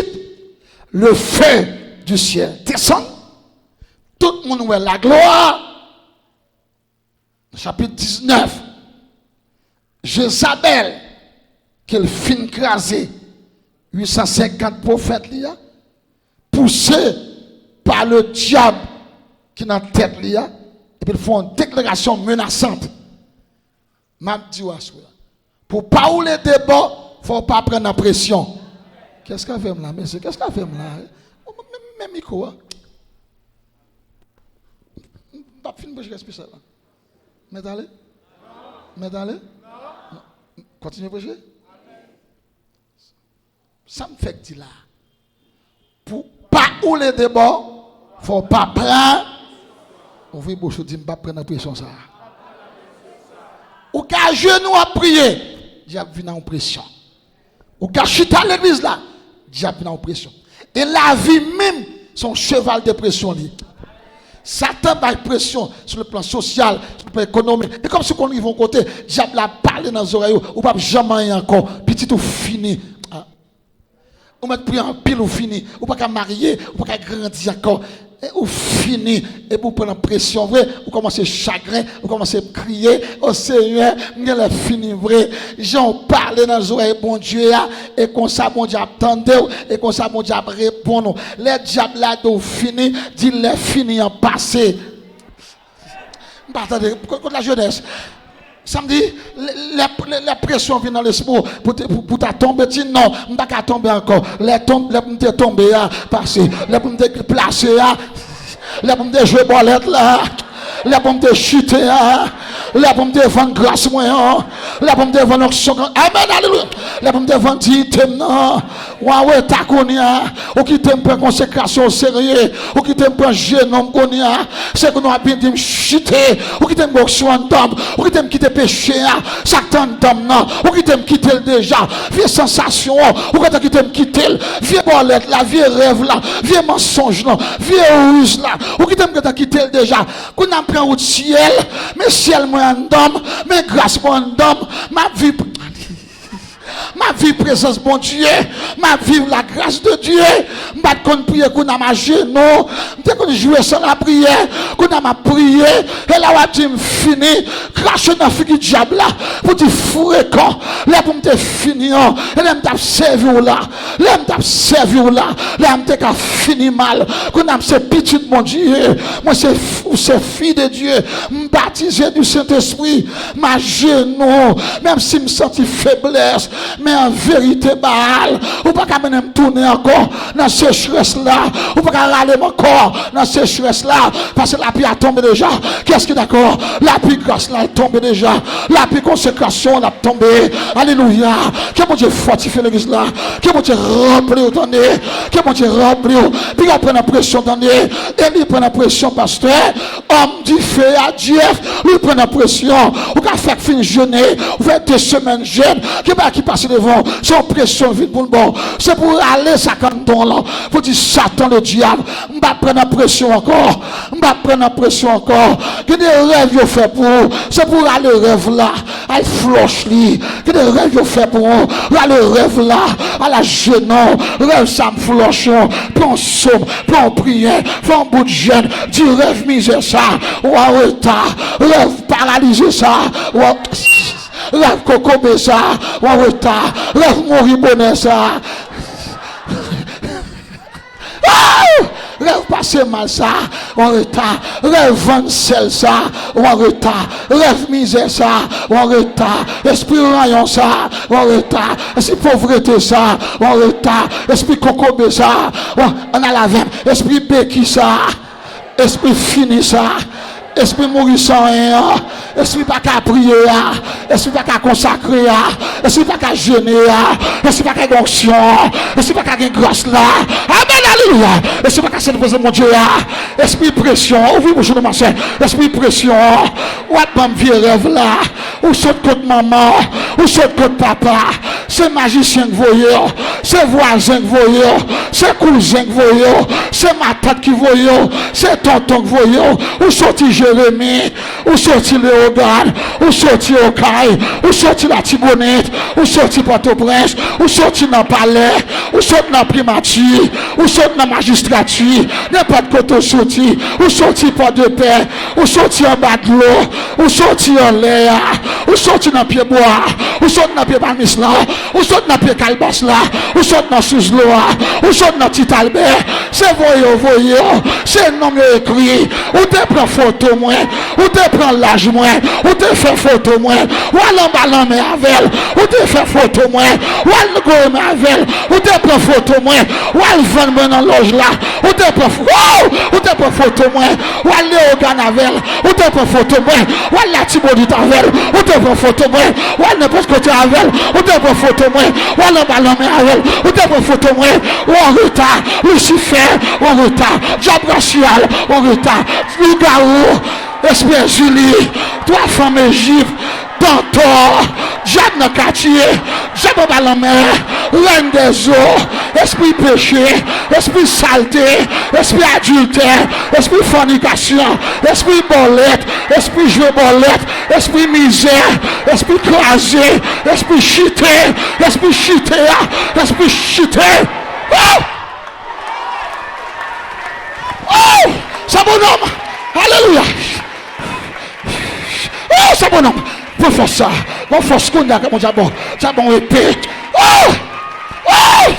le feu du ciel descend. Tout le monde voit la gloire. Dans le chapitre 19, Jézabel, qu'elle fin craser 850 prophètes, poussé par le diable qui est dans la tête, et puis ils font une déclaration menaçante. M'a dit, pour pas rouler des bords, il ne faut pas prendre la pression. Qu'est-ce qu'elle fait là, monsieur? Qu'est-ce qu'elle fait là? Même micro. Pas fin de spécial. Mais allez? Mais allez? Continuez à prêcher? Ça me fait dire là. Pour pas rouler des bords, il ne faut pas prendre. On veut beaucoup dire, pas prendre la pression ça. Ou qu'à genoux à prier, diable vient en pression. Ou qu'à chuter à l'église là, diable vient en pression. Et la vie même, son cheval de pression. Satan a pression sur le plan social, sur le plan économique. Et comme si on y va côté, diable a parlé dans les oreilles, ou pas jamais encore, petit ou fini. Ou mettre pris en pile ou fini, ou pas qu'à marier, ou pas qu'à grandir encore. Ou fini, et pour prendre pression vrai, ou commencer chagrin, ou commencer à crier, oh Seigneur, il est fini vrai. J'en parle dans les oreilles, bon Dieu, et comme ça, bon Dieu, attendez, et comme ça, bon Dieu, répond. Les diables là, donc fini, dit les fini en passé. Attendez, contre la jeunesse. Samedi, la pression vient dans l'esprit pour ta tomber. Dis non, je ne vais pas tomber encore. Les tomber, passer. Les pour me déplacer, les pour me jouer bolette là. Là pour me chuter, là pour me défendre grâce moi, là pour me défendre action. Amen, alléluia. Là pour me défendre dignité, non. Ouais, ta konia, ou qui t'aime prendre consécration au sérieux, ou qui t'aime prendre génome konia, c'est que nous avons bien dit chuter, ou qui t'aime boxer en dame, ou qui t'aime quitter péché, chaque temps d'homme, non, ou qui t'aime quitter déjà, vieux sensation, ou qui t'aime quitter, vieux bolette, la vieux rêve là, vieux mensonge, non, vieux ruse là, ou qui t'aime quitter déjà, qu'on a pris au ciel, mais ciel moi en dame, mais grâce moi en dame, ma vie présence bon Dieu, ma vie la grâce de Dieu, m'a qu'on prier qu'on a ma genou, dès qu'on jouer sans la prière, qu'on a ma prière, et là on dit fini, cracher dans le diable là, pour te fourrer quand, là pour me finir, et là me servir là, là me servir là, là me fini mal, qu'on a ce petit mon Dieu, moi c'est fille de Dieu, baptisé du Saint-Esprit, ma genou, même si me senti faiblesse, mais en vérité, Baal, ou pas qu'à me tourner encore dans cette sécheresse là, ou pas qu'à râler encore dans cette sécheresse là, parce que la pluie a tombé déjà. Qu'est-ce qui est d'accord? La pluie grâce là est tombée déjà. La pluie consécration a tombé. Alléluia. Que mon Dieu fortifie l'église là. Que mon Dieu remplit autant de. Que mon Dieu remplit. Puis il prend la pression dans et il prend la pression, pasteur. Homme du feu à Dieu, il prend la pression. Ou qu'à faire fin jeûner, ou faire 2 semaines jeûne, qui passe devant, c'est pression vite pour le bon. C'est pour aller ça canton là, pour dire Satan le diable, on va prendre la pression encore, on va prendre la pression encore. Que des rêves vous fait pour, c'est pour aller rêve là, à floche li. Que des rêves vous fait pour, aller rêve là, à la genou, rêve ça me floche, plan somme, plan prière, plan bout de jeûne, du rêve misère ça, ou en retard, rêve paralysé ça, ou rêve coco ça, ou en retard, rêve mourir bonheur ça. Rêve passer mal ça, ou en retard, rêve vendre sel ça, ou en retard, rêve misère ça, ou en retard, esprit rayon ça, ou en retard, esprit pauvreté ça, ou en retard, esprit coco ça, on a la veine, esprit béqui ça, esprit fini ça. Esprit mourir sans rien, esprit pas qu'à prier, esprit pas qu'à consacrer, esprit pas qu'à jeûner, esprit pas qu'à onction, esprit pas qu'à grâce là. Amen, alléluia. Esprit pas qu'à célébrer mon Dieu, esprit pression, ouvrez mon de ma soeur, esprit pression, ou à pas me vieux rêve là, ou saute contre maman, ou saute contre papa, c'est magicien que vous voyez, c'est voisin que vous voyez, c'est cousin que vous voyez, c'est ma tante qui voyez, c'est tonton que vous voyez, ou sorti Jérémie, ou sorti Léogane, ou sorti Okaï, ou sorti la Tibonite, ou sorti Port-au-Prince, ou sorti dans le palais, ou sorti dans la primature, ou sorti dans la magistrature, n'importe côté sorti, ou sorti Port de Paix, ou sorti en bas de l'eau, ou sorti en l'air, ou sorti dans le pied bois, ou sorti dans le pied Palmis là, ou sorti dans le pied Calbas là, ou sorti dans Sous-Loa, ou sorti dans Petit Albert, c'est voyons, c'est nom écrit, ou te prend photo moi, ou te prend l'âge moi, ou te fait photo moi, ou à ballon mais avec, ou te fait photo moi, ou à le go mais avec, ou te prend photo moi, ou à le vendre moi dans loge là, ou te prend photo moi, ou à Léogane avec, ou te prend photo moi, ou à la Tibonite avec, ou te prend photo moi, ou à n'importe côté avec, ou te prend photo moi, ou à le ballon mais avec, ou te prend photo moi, ou en retard, Lucifer, ou en retard, Diable racial, ou en retard, Ligarou, Esprit Julie, 3 femmes Égypte, Dantor, Diable dans le quartier, Diable dans la mer, Reine des eaux, Esprit péché, Esprit saleté, Esprit adultère, Esprit fornication, Esprit bolette, Esprit jouer bolette, Esprit misère, Esprit crasé, Esprit chité, Esprit chité, Esprit chité. Oh! Oh! C'est bon homme! Alléluia! Oh, c'est bon homme! Pour faire ça, pour faire ce qu'on a comme ça, bon épée. Oh! Oh!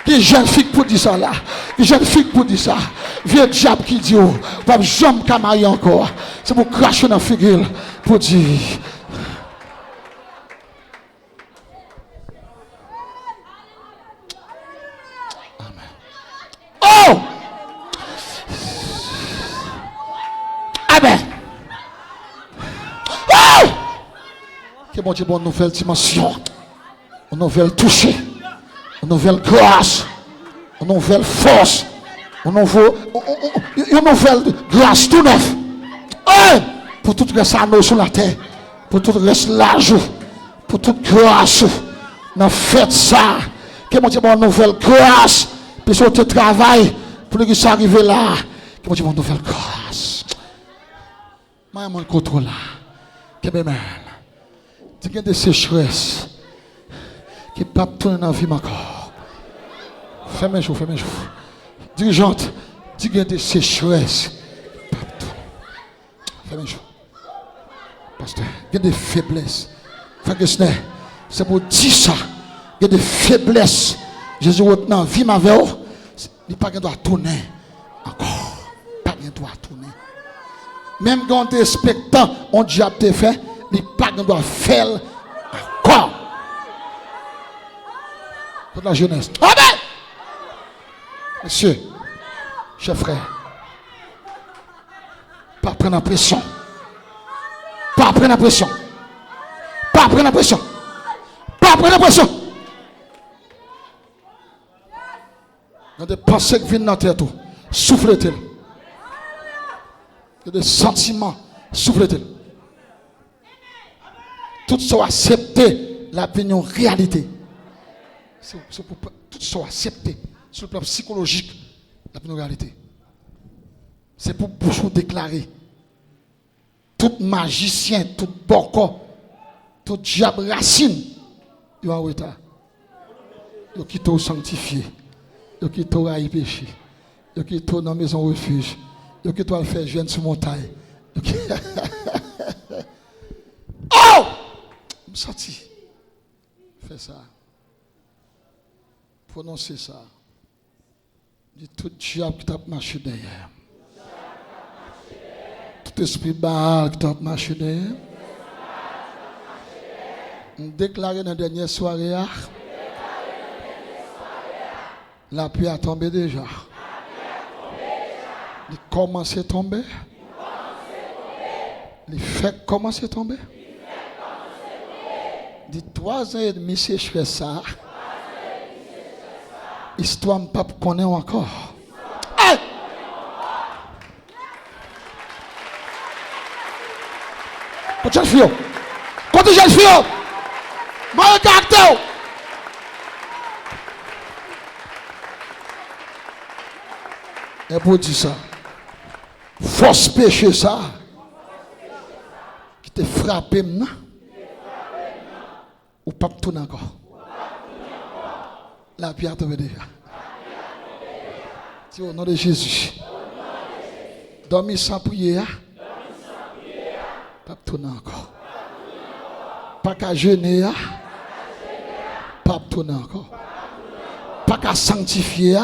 Qui jeune fille pour dire ça là? Qui jeune fille pour dire ça? Vieux diable qui dit, oh, pas jamais qu'à marier encore. C'est pour cracher dans la figure pour dire. Amen. Que bon Dieu, une nouvelle dimension, une nouvelle toucher, une nouvelle grâce, une nouvelle force, une nouvelle grâce tout neuf. Pour tout reste anneau sur la terre, pour tout reste l'argent, pour toute grâce, dans faites ça. Que mon Dieu, une nouvelle grâce, puis sur le travail, pour que ça arrive là. Que mon Dieu, une nouvelle grâce. Mais mon contrôle là, que bien mal. Il y a des sécheresses qui ne peuvent pas tourner dans la vie encore. Fais-moi jour. Dirigeante, il y a des sécheresses. Fais-moi jour. Pasteur, il y a des faiblesses. C'est pour dire ça. Il y a des faiblesses. Jésus, dans la vie, ma vie, il n'y a pas de droit tourner encore. Pas de droit tourner. Même quand tu es spectateur, on dit à te fait. Il n'y a pas de droit faire encore. Pour la jeunesse. Amen. Monsieur, chers frères, pas prendre la pression. Pas prendre la pression. Pas prendre la pression. Pas prendre la pression. Il y a des pensées qui viennent dans la tête. Soufflez-t-il. Il y a des sentiments. Soufflez-t-il. Tout soit accepté, la vie en réalité. C'est pour tout soit accepté sur le plan psychologique, la vie en réalité. C'est pour vous déclarer. Tout magicien, tout boko, tout diable racine, il va en retard. Il quitte au sanctifié, il quitte au rail péché, il quitte dans la maison refuge, il quitte au faire jeune sur montagne. Oh! Sorti. Fais ça. Prononcez ça. Dis tout diable qui t'a marché derrière. Tout esprit Baal qui t'a marché derrière. Déclaré dans la dernière soirée. La pluie a tombé déjà. Il commence à tomber. Il fait commencer à tomber. Dit 3 ans et demi, c'est je fais ça. Histoire ne pas connaître encore. Hey! Quand jeune fille, moi caractère. Et pour dire ça, force péché ça, qui te frappe maintenant. Ou pas tourner encore. La pierre tombe déjà. C'est au nom de Jésus. Dormir sans prière. Pas tourner encore. Pas qu'à jeûner. Pas tourner encore. Pas qu'à sanctifier.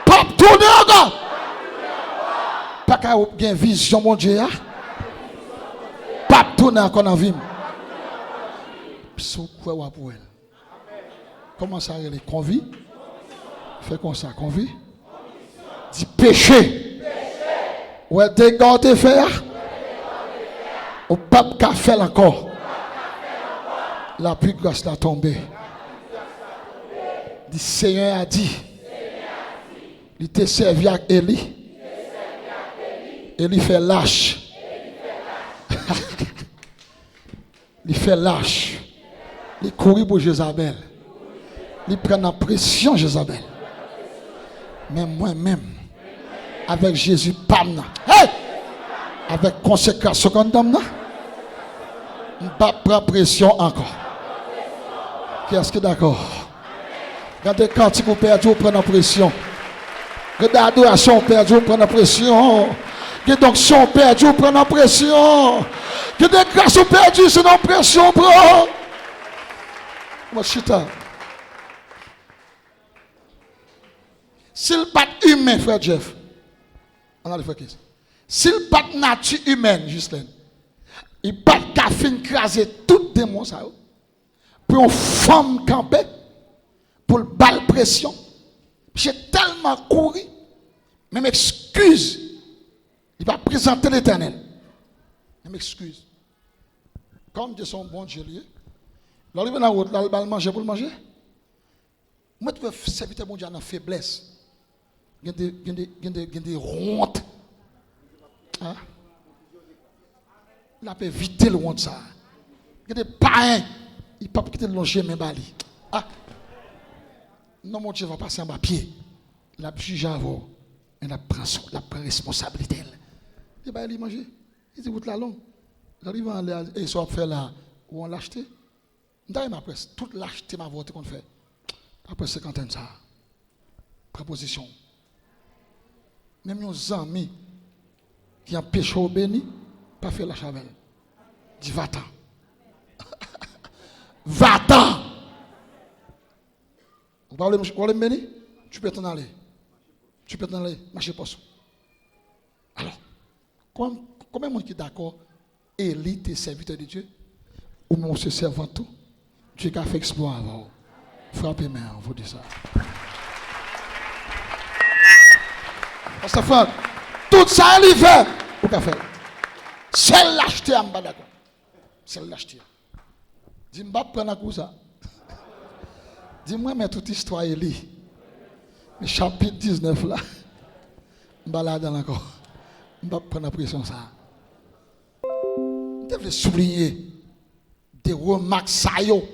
Pas tourner encore. Pas qu'à avoir vision mon Dieu. Pas tourner encore dans la vie. Pour elle. Comment ça elle est convie? Fait comme ça, convie. Dit péché. Ouais, dégardez faire. Au pape qu'a fait encore. La pluie grâce l'a tombé. Dit Seigneur a dit. Il t'a servi à Élie. Élie fait lâche. Il fait lâche. Il courit pour Jézabel. Il prend la pression Jézabel. Mais moi-même, avec Jésus, pam, hey! Avec consécration comme dame, je ne pas prendre pression encore. Qui est-ce qui est d'accord? Regardez quand vous perdez, vous prenez la pression. Regardez l'adoration perdue, vous prenez la pression. Regardez donc si on perd, vous prenez la pression. Regardez grâce au perdu, c'est la pression, bro. Moi, chita. S'il pas humain, frère Jeff, on a le frère qui s'il pas nature humaine, Justine, il pas qu'à fin craser tout démon ça. Pour une femme camper, pour le bal pression. J'ai tellement couru, même excuse, il va présenter l'Éternel. Même excuse. comme Dieu son bon Dieu lié. L'arrive dans la route, là, il va manger pour le manger. Moi, tu veux servir mon Dieu dans la faiblesse. Il y a des hontes. Hein? Il a pu éviter le honte ça. Il y a des païens. Il ne peut pas quitter le longer, mais bali. Ah. Non, mon Dieu va passer en bas pied. Il a jugé avant. Il a pris responsabilité. Il va aller manger. Il dit, vous la longue. J'arrive à aller et soit faire là où on l'a acheté. D'ailleurs, après, toute l'acheter ma vote qu'on fait. Après 50 ans, ça. Proposition. Même nos amis qui ont péché au béni, pas fait la chavel. Dis va-t'en. Va-t'en. Vous parlez de béni? Tu peux t'en aller. Tu peux t'en aller, marcher pas ça. Alors, combien de monde qui est d'accord? Élie, t'es serviteur de Dieu? Ou mon se servant tout? Dieu qui a fait exploit avant. Frappez main, on vous dit ça. Pasteur Franck, tout ça, il fait. Ou qu'a fait? C'est l'acheter en bas d'accord. C'est l'acheter. Dis-moi, prends un coup ça. Dis-moi, mais toute histoire est liée. Le chapitre 19 là, je balade encore. Je vais prendre la pression ça. Je devrais souligner des remarques saillantes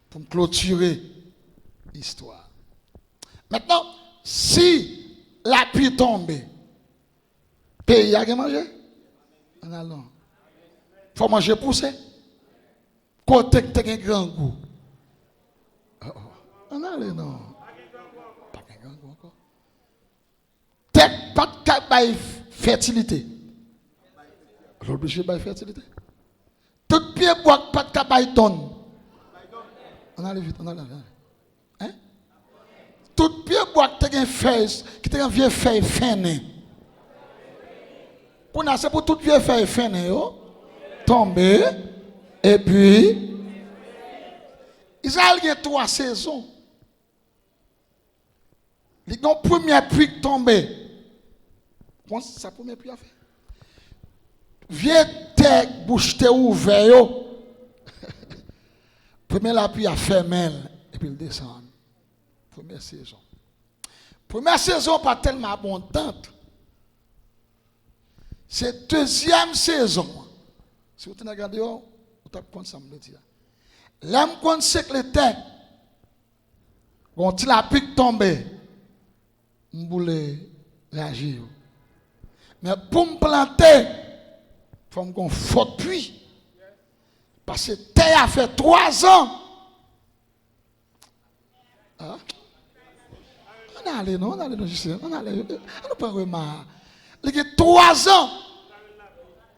pour clôturer l'histoire. Maintenant, si la pluie tombe, le pays a mangé? Non. Il faut manger poussé. Côté que tu as un grand goût. On a non. Pas un grand goût encore. T'es pas de fertilité. L'obligé de fertilité. Tout pied boit pas de cabaye donne. On a vite, on a hein? Tout pied boit que tu as une feuille, qui te une vieille feuille fine. Pour nous, c'est pour toute vieille feuille fine, tomber, et puis, Israël a 3 saisons. Les première pluie qui tombe. C'est sa première pluie à faire. Vieille terre, bouche terre ouverte. Première la pluie a fermé et puis il descend. Première saison. Première saison pas tellement abondante. C'est deuxième saison. Si vous regardez, vous avez compris ça me dire. L'homme qu'on sait que le terre, quand il a pu tomber, je voulais réagir. Mais pour me planter, il faut qu'on faute puis. Parce que terre a fait 3 ans. Ah? On allait, non, on allait, on pas remarquer. Il y a 3 ans.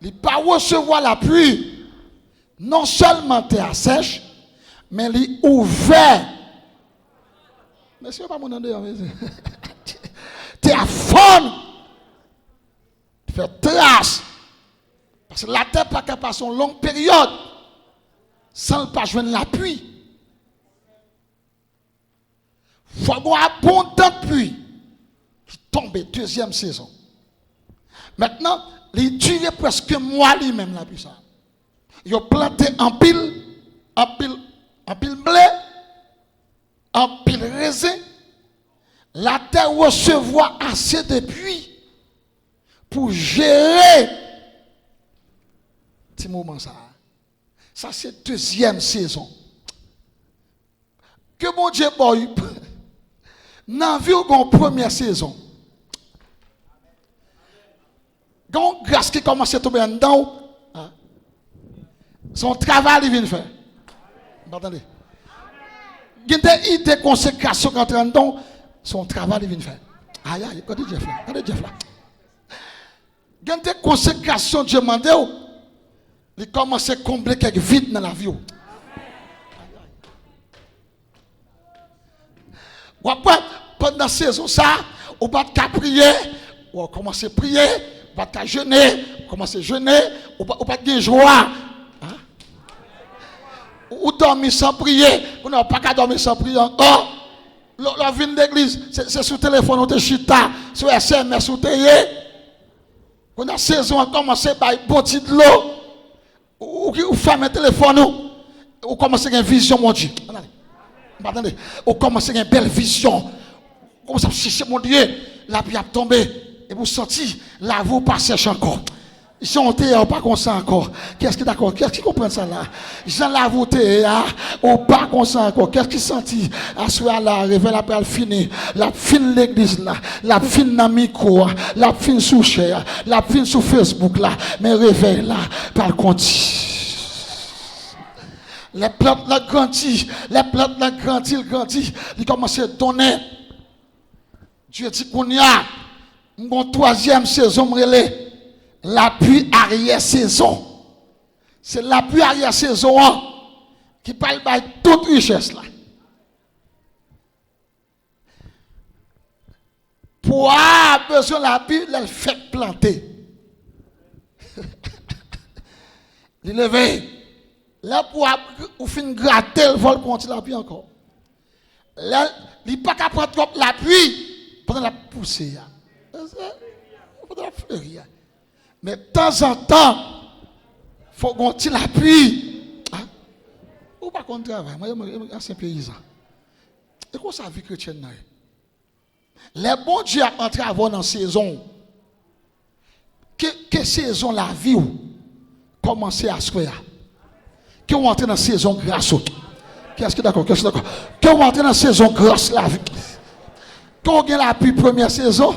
Il n'a pas recevoir la pluie. Non seulement terre sèche, mais il est ouvert. Mais si on pas mon nom de terre faune. Il fait trace. Parce que la terre pas capable passer une longue période sans pas joindre la pluie. Il faut avoir abondante pluie qui tombe deuxième saison. Maintenant, il dure presque un mois lui-même la pluie ça. Il a planté en pile blé, en pile raisin. La terre recevra assez de pluie pour gérer petit moment ça. Ça c'est deuxième saison. Que mon Dieu boy dans vie ou première saison. Donc grâce qui commence à tomber en dedans, son travail il vient faire. Attendez. Il y a des idées de consécration quand il rentre dedans, son travail il vient faire. Aïe aïe, regardez Jeff là. Regardez Jeff là. Il y a des consécrations Dieu demande, il commence à combler quelques vides dans la vie. Ou après, pendant la saison, ça, on va prier, on commence à prier, on va jeûner, on commence à jeûner, on va gagner joie. Ou dormir sans prier, on n'a pas qu'à dormir sans prier encore. La vie de l'église, c'est sur le téléphone, on te chita, sur SMS, ou te yé. Quand la saison a commencé par bon petit de l'eau, Ou fermez le téléphone, ou commencez à avoir une vision, mon Dieu. Attendez, ou commencez à avoir une belle vision. Comme ça, chercher mon Dieu, la pluie a tombé. Et vous sentez, là, vous passez encore. Si on t'est pas comme ça encore. Qu'est-ce qui d'accord? Qu'est-ce qui comprend ça là? Jean la voûté, ou pas comme ça encore. Qu'est-ce qui senti? À ce là, réveil après fini. La fin l'église là, la fin dans micro, la fin sous chair, la fin sur Facebook là, mais réveil là, par contre. Les plantes là grandissent, les plantes là grandissent, ils commencent à donner. Dieu dit qu'on y a une troisième saison relais. L'appui arrière-saison. C'est l'appui arrière-saison qui parle de toute richesse là. Pour avoir besoin de l'appui, il fait planter. Il levé. Là, pour finir gratter, il va continuer l'appui encore. Là, il n'est pas capable de prendre l'appui pendant la poussée. Pendant la fleurie. Mais de temps en temps, il faut qu'on tire l'appui. Ou pas qu'on travaille. Moi, je suis un paysan. Et quoi ça, vie chrétienne? Les bons dieux entrent avant dans la saison. Que saison la vie ou commencer à se faire? Que on entre dans la saison grâce. Qu'est-ce que d'accord? Qu'est-ce que d'accord? Que on entre dans la saison grâce la vie. Quand on gagne l'appui première saison,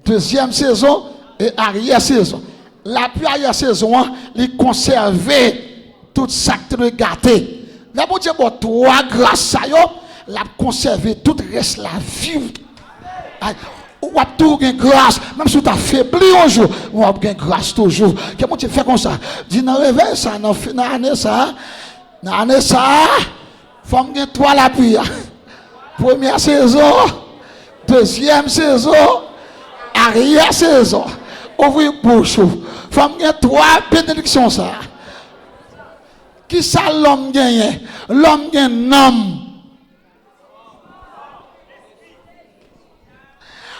deuxième saison et arrière saison. La première saison, il conservait tout ça qui est gâté. La bon Dieu, toi, grâce à eux, il a conservé tout le reste de la vie. Ou a tout une grâce, même si tu as faibli un jour, ou a une grâce toujours. Que mon Dieu fait comme ça? Dis, dans le réveil, ça, dans l'année, ça, faut que toi la pluie. Première saison, deuxième saison, arrière saison. Ouvrir bouche. Femme gagne trois bénédictions ça. Qui ça l'homme gagne? L'homme gagne nom.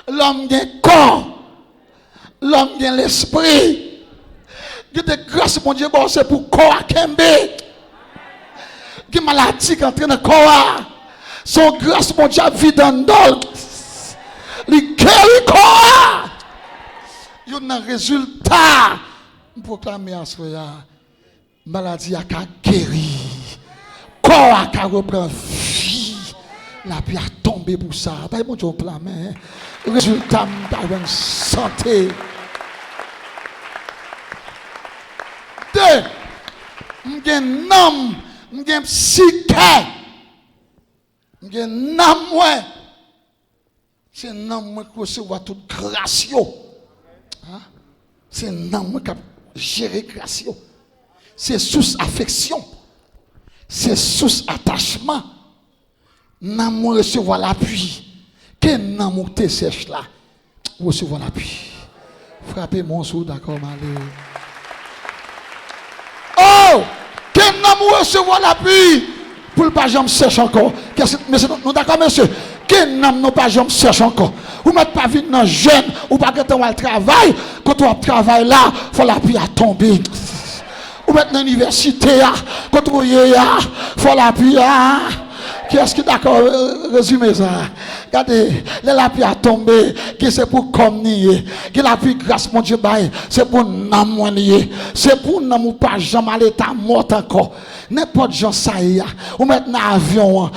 L'homme gagne corps. L'homme gagne l'esprit. Qui de grâce mon Dieu, bon, c'est pour corps à Kembe. Qui maladie qui entre dans le corps. Son grâce mon Dieu vit dans le il guérit corps. Il y a un résultat. Je proclame à ce maladie a guéri. Corps a repris vie. La vie a tombé pour ça. Pas mon Dieu proclame. Résultat d'avoir santé. Deux. M'gen nom, m'gen psyché. M'gen nom ouais. C'est un homme qui reçoit toute grâce. C'est un homme qui a géré grâce. C'est sous affection. C'est sous attachement. N'amour recevoir l'appui. Quel amour te sèche là? Recevoir l'appui. Frappez mon sou, d'accord, malé. Oh! Quel amour recevoir l'appui? Pour le pas jamais sèche encore. Monsieur, nous d'accord, monsieur? Quel n'aime nous pas jamais cherche encore. Ou mettre pas vite dans jeune, ou pas que tu vas travail, quand tu vas travailler là, faut la pluie à tomber. Ou mettre dans l'université là, quand tu vas faut la pluie à. Qu'est-ce qui d'accord résumer ça? Regardez, la pluie a tombé, qui c'est pour communier, qui la pluie grâce mon Dieu bail, c'est pour n'amour nier, c'est pour n'amour pas jamais aller ta mort encore. N'importe gens ça y a, ou maintenant avion,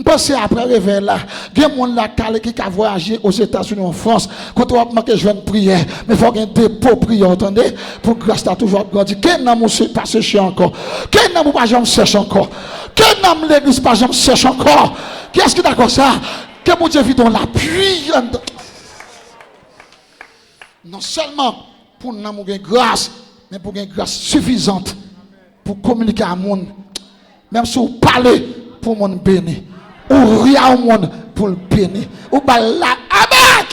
pensez après réveil là, il y a monde là qui a voyagé aux États-Unis en France, quand on a manqué je viens prière, mais il faut qu'il y ait un dépôt prière, entendez? Pour grâce à toujours grandi. Quel amour c'est pas séché encore? Quel amour pas jamais sèche encore? Quel amour l'église pas jamais sèche encore? Qu'est-ce qui d'accord ça? Que mon Dieu vit dans l'appui. Non seulement pour nous avoir une grâce, mais pour une grâce suffisante pour communiquer à monde. Même si vous parlez pour mon béni, ou rien au monde pour le béni, ou pas la amen,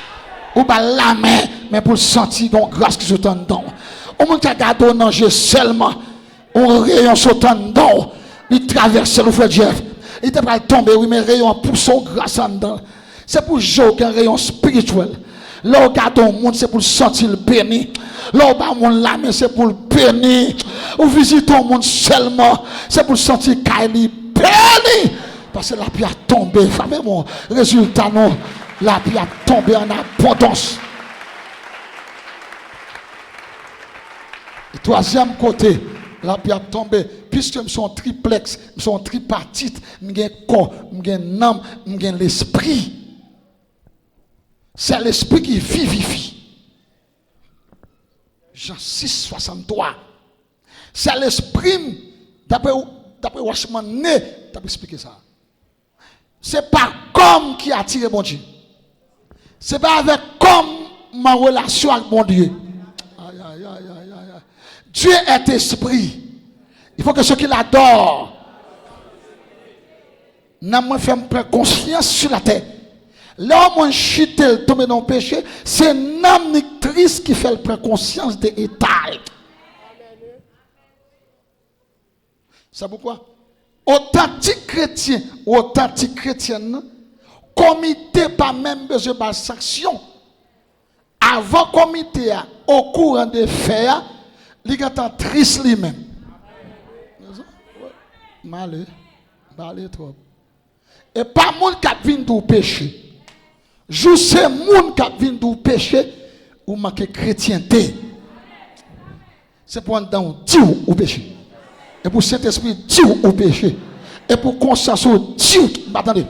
ou pas la main, mais pour sentir une grâce qui se tend dedans. Au monde qui a gardé un ange seulement, un rayon se tend dedans, il traverse le frère Jeff. Il était prêt à tomber, oui, mais rayon pour son grâce en dedans. C'est pour jouer un rayon spirituel. Là, regarde au monde, c'est pour sentir le béni. Là, on monde là, mais c'est pour le bénir. Ou visiter le monde seulement, c'est pour sentir qu'il est béni. Parce que la pluie a tombé. Famez-moi, résultat, non, la pluie a tombé en abondance. Et troisième côté, la pluie a tombé. Puisque nous sommes triplex, nous sommes tripartite, nous avons corps, nous avons âme, nous avons l'esprit. C'est l'esprit qui vivifie. Jean 6, 63. C'est l'esprit, d'après Washman Né, d'après expliquer ça. C'est pas comme qui attire mon Dieu. C'est pas avec comme ma relation avec mon Dieu. Aïe, aïe, aïe, aïe, aïe. Dieu est esprit. Il faut que ceux qui l'adorent n'a pas fait conscience sur la terre. Là où on chute, tombe dans le péché, c'est l'âme triste qui fait prendre conscience de l'état. C'est pourquoi authentique chrétien, authentique chrétienne, comité pas même besoin de sanction. Avant comité, au courant des faits, il est triste lui-même. Malé trop. Et pas monde qui vient du péché. Juste c'est monde qui vient du péché ou manque chrétienté. C'est pour dans Dieu au péché. Et pour Saint-Esprit Dieu au péché. Et pour conscience Dieu. Attendez.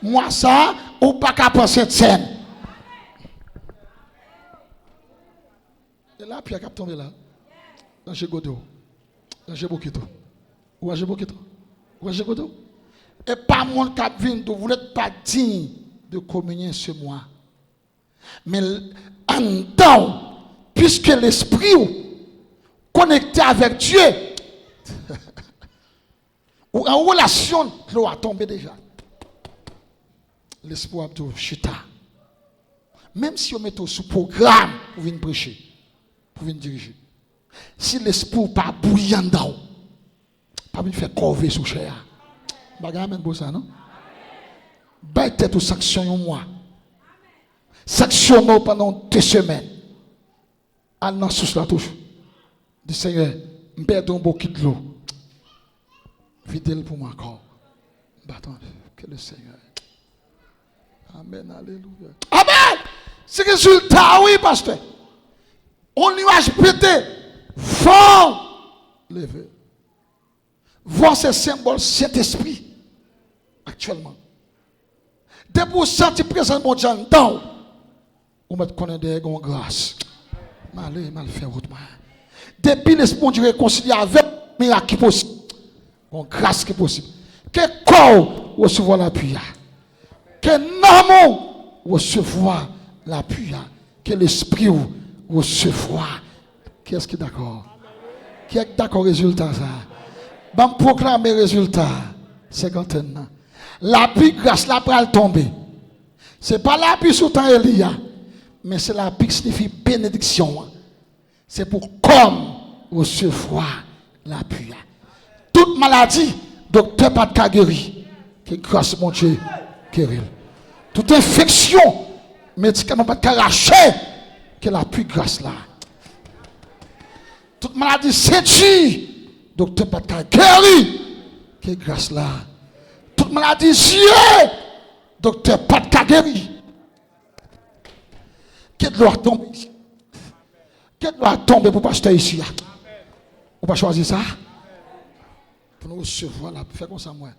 Moi ça ou pas qu'à penser cette scène. Et là puis il a tombé là. Dans chez Godot. Dans chez Bokito. Ou à Bokito. Ou à Godot. Et pas mon qui vient, vous n'êtes pas digne de communier ce mois. Mais en temps, puisque l'esprit connecté avec Dieu, ou en relation, l'eau a tombé déjà. L'esprit a dit, chita. Même si on met sous programme pour venir prêcher, pour venir diriger. Si l'esprit n'est pas bouillant dedans, pas venir faire corvée sous chair. Bagarre même pour ça, non? Baille tête aux sanctions un mois. Sanctionne pendant 2 semaines. Allons sous la touche. Dis Seigneur, je perds un beau de l'eau. Vide-le pour moi encore. Attends, que le Seigneur. Amen, alléluia. Amen! C'est le résultat, oui, pasteur. On nuage pété. Fort levé. Voir ces symboles, cet esprit. Actuellement. Depuis vous sentez présent mon Dieu dans vous mettez connaître des grâce. Mal fait autrement. Depuis l'esprit de Dieu réconcilié avec miracle qui possible. Une grâce qui possible. Que corps recevoir l'appui. Que l'amour recevoir l'appui. Que l'esprit recevoir. Qui est-ce qui est d'accord? Qui est d'accord résultat ça? Bon proclamer résultat. 50 ans. La pluie grâce la pral tomber. C'est pas la pluie sous temps Elia, mais c'est la pluie qui signifie bénédiction. C'est pour comme recevoir la pluie. Toute maladie, docteur pas de guérir. Que grâce mon Dieu guérit. Toute infection, médicament pas de arracher. Que la pluie grâce là. Toute maladie séduit, docteur pas de guérir. Que grâce là. Toute maladie yeux, docteur pas de guéri. Qu'est-ce qui doit tomber ici? Qu'est-ce qui doit tomber pour pasteur ici? On va choisir ça? Pour nous recevoir là, faire comme ça moi.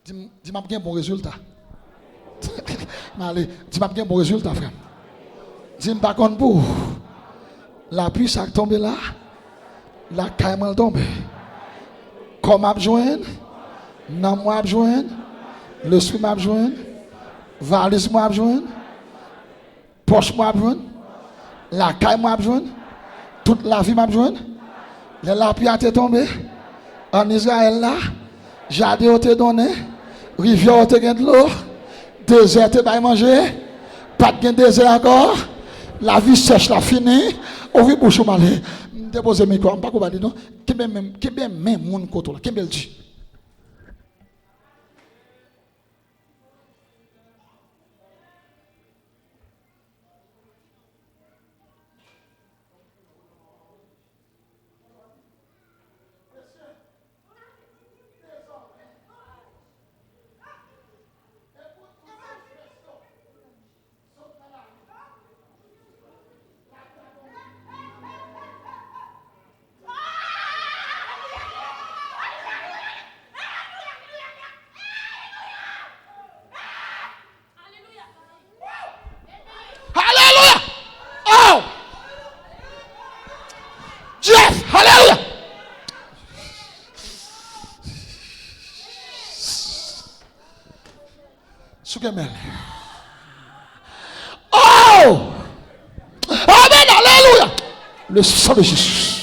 Dis-moi bien un bon résultat. Allez, dis-moi bien un bon résultat, frère. Dis-moi pas contre pour. La pluie ça tombe là. La caille tombe. Comment joindre? Non, moi joindre, l'esprit m'a joindre, valise m'a joindre, poche m'a joindre, la caille m'a joindre, toute la vie m'a joindre, la pluie a été tombée, en Israël là, jardin a été donné, rivière a été gagné de l'eau, désert a été manger, pas de désert encore, la vie sèche la fini, ouvre bouche au malais, déposer mes corps, pas qu'on va dire non, qui bien même mon côté là, qui bien dit. Gamel. Oh! Amen, alléluia. Le sang de Jésus.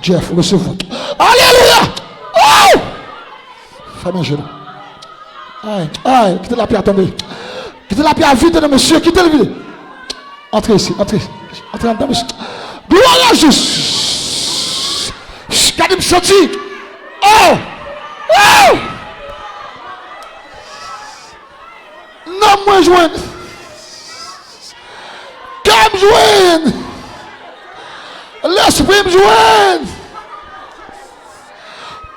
Jeff, recevez-vous. Alléluia. Oh! Femme genou. Aïe, aïe, quittez la pierre à tomber. Quittez la pierre vite, monsieur, quittez le vide. Entrez ici, entrez. Entrez dans monsieur. Gloire à Jésus. Regardez me sentir. Oh! Oh! Non, moi, joindre. Qu'elle me joigne. L'esprit me joigne.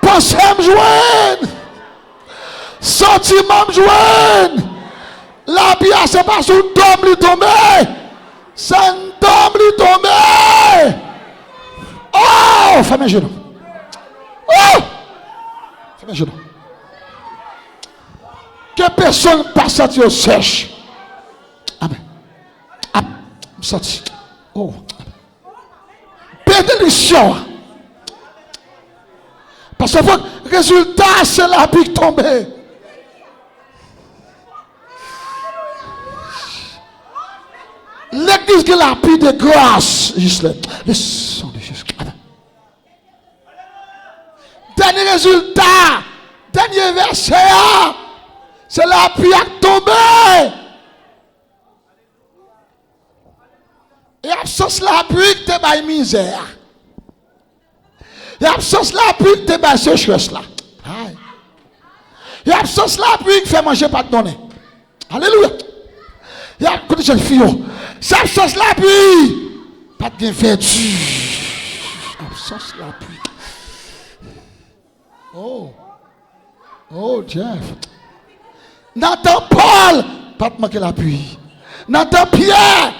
Pensée me joigne. Sentiment me joigne. La pierre, c'est pas sous le dôme lui tomber. C'est un dôme lui tomber. Oh! Fais mes genoux. Oh! Fais mes genoux. Que personne ne passe à Dieu sèche. Amen. Amen. Je sens. Oh. Bénédiction. Parce que le résultat, c'est la pique tombée. L'église qui la pique de grâce. Juste le sang de Jésus. Amen. Dernier résultat. Dernier verset. C'est la pierre tombée. Et absence la pluie te baille misère. Et absence la pluie te baille sécheresse là. Et absence la pluie fait manger pas de donner. Alléluia. Et à côté de jeune fille, c'est absence la pluie pas de vertu. Absence la pluie. Oh. Oh Jeff. Nathan Paul, pas de manquer l'appui. Nathan Pierre,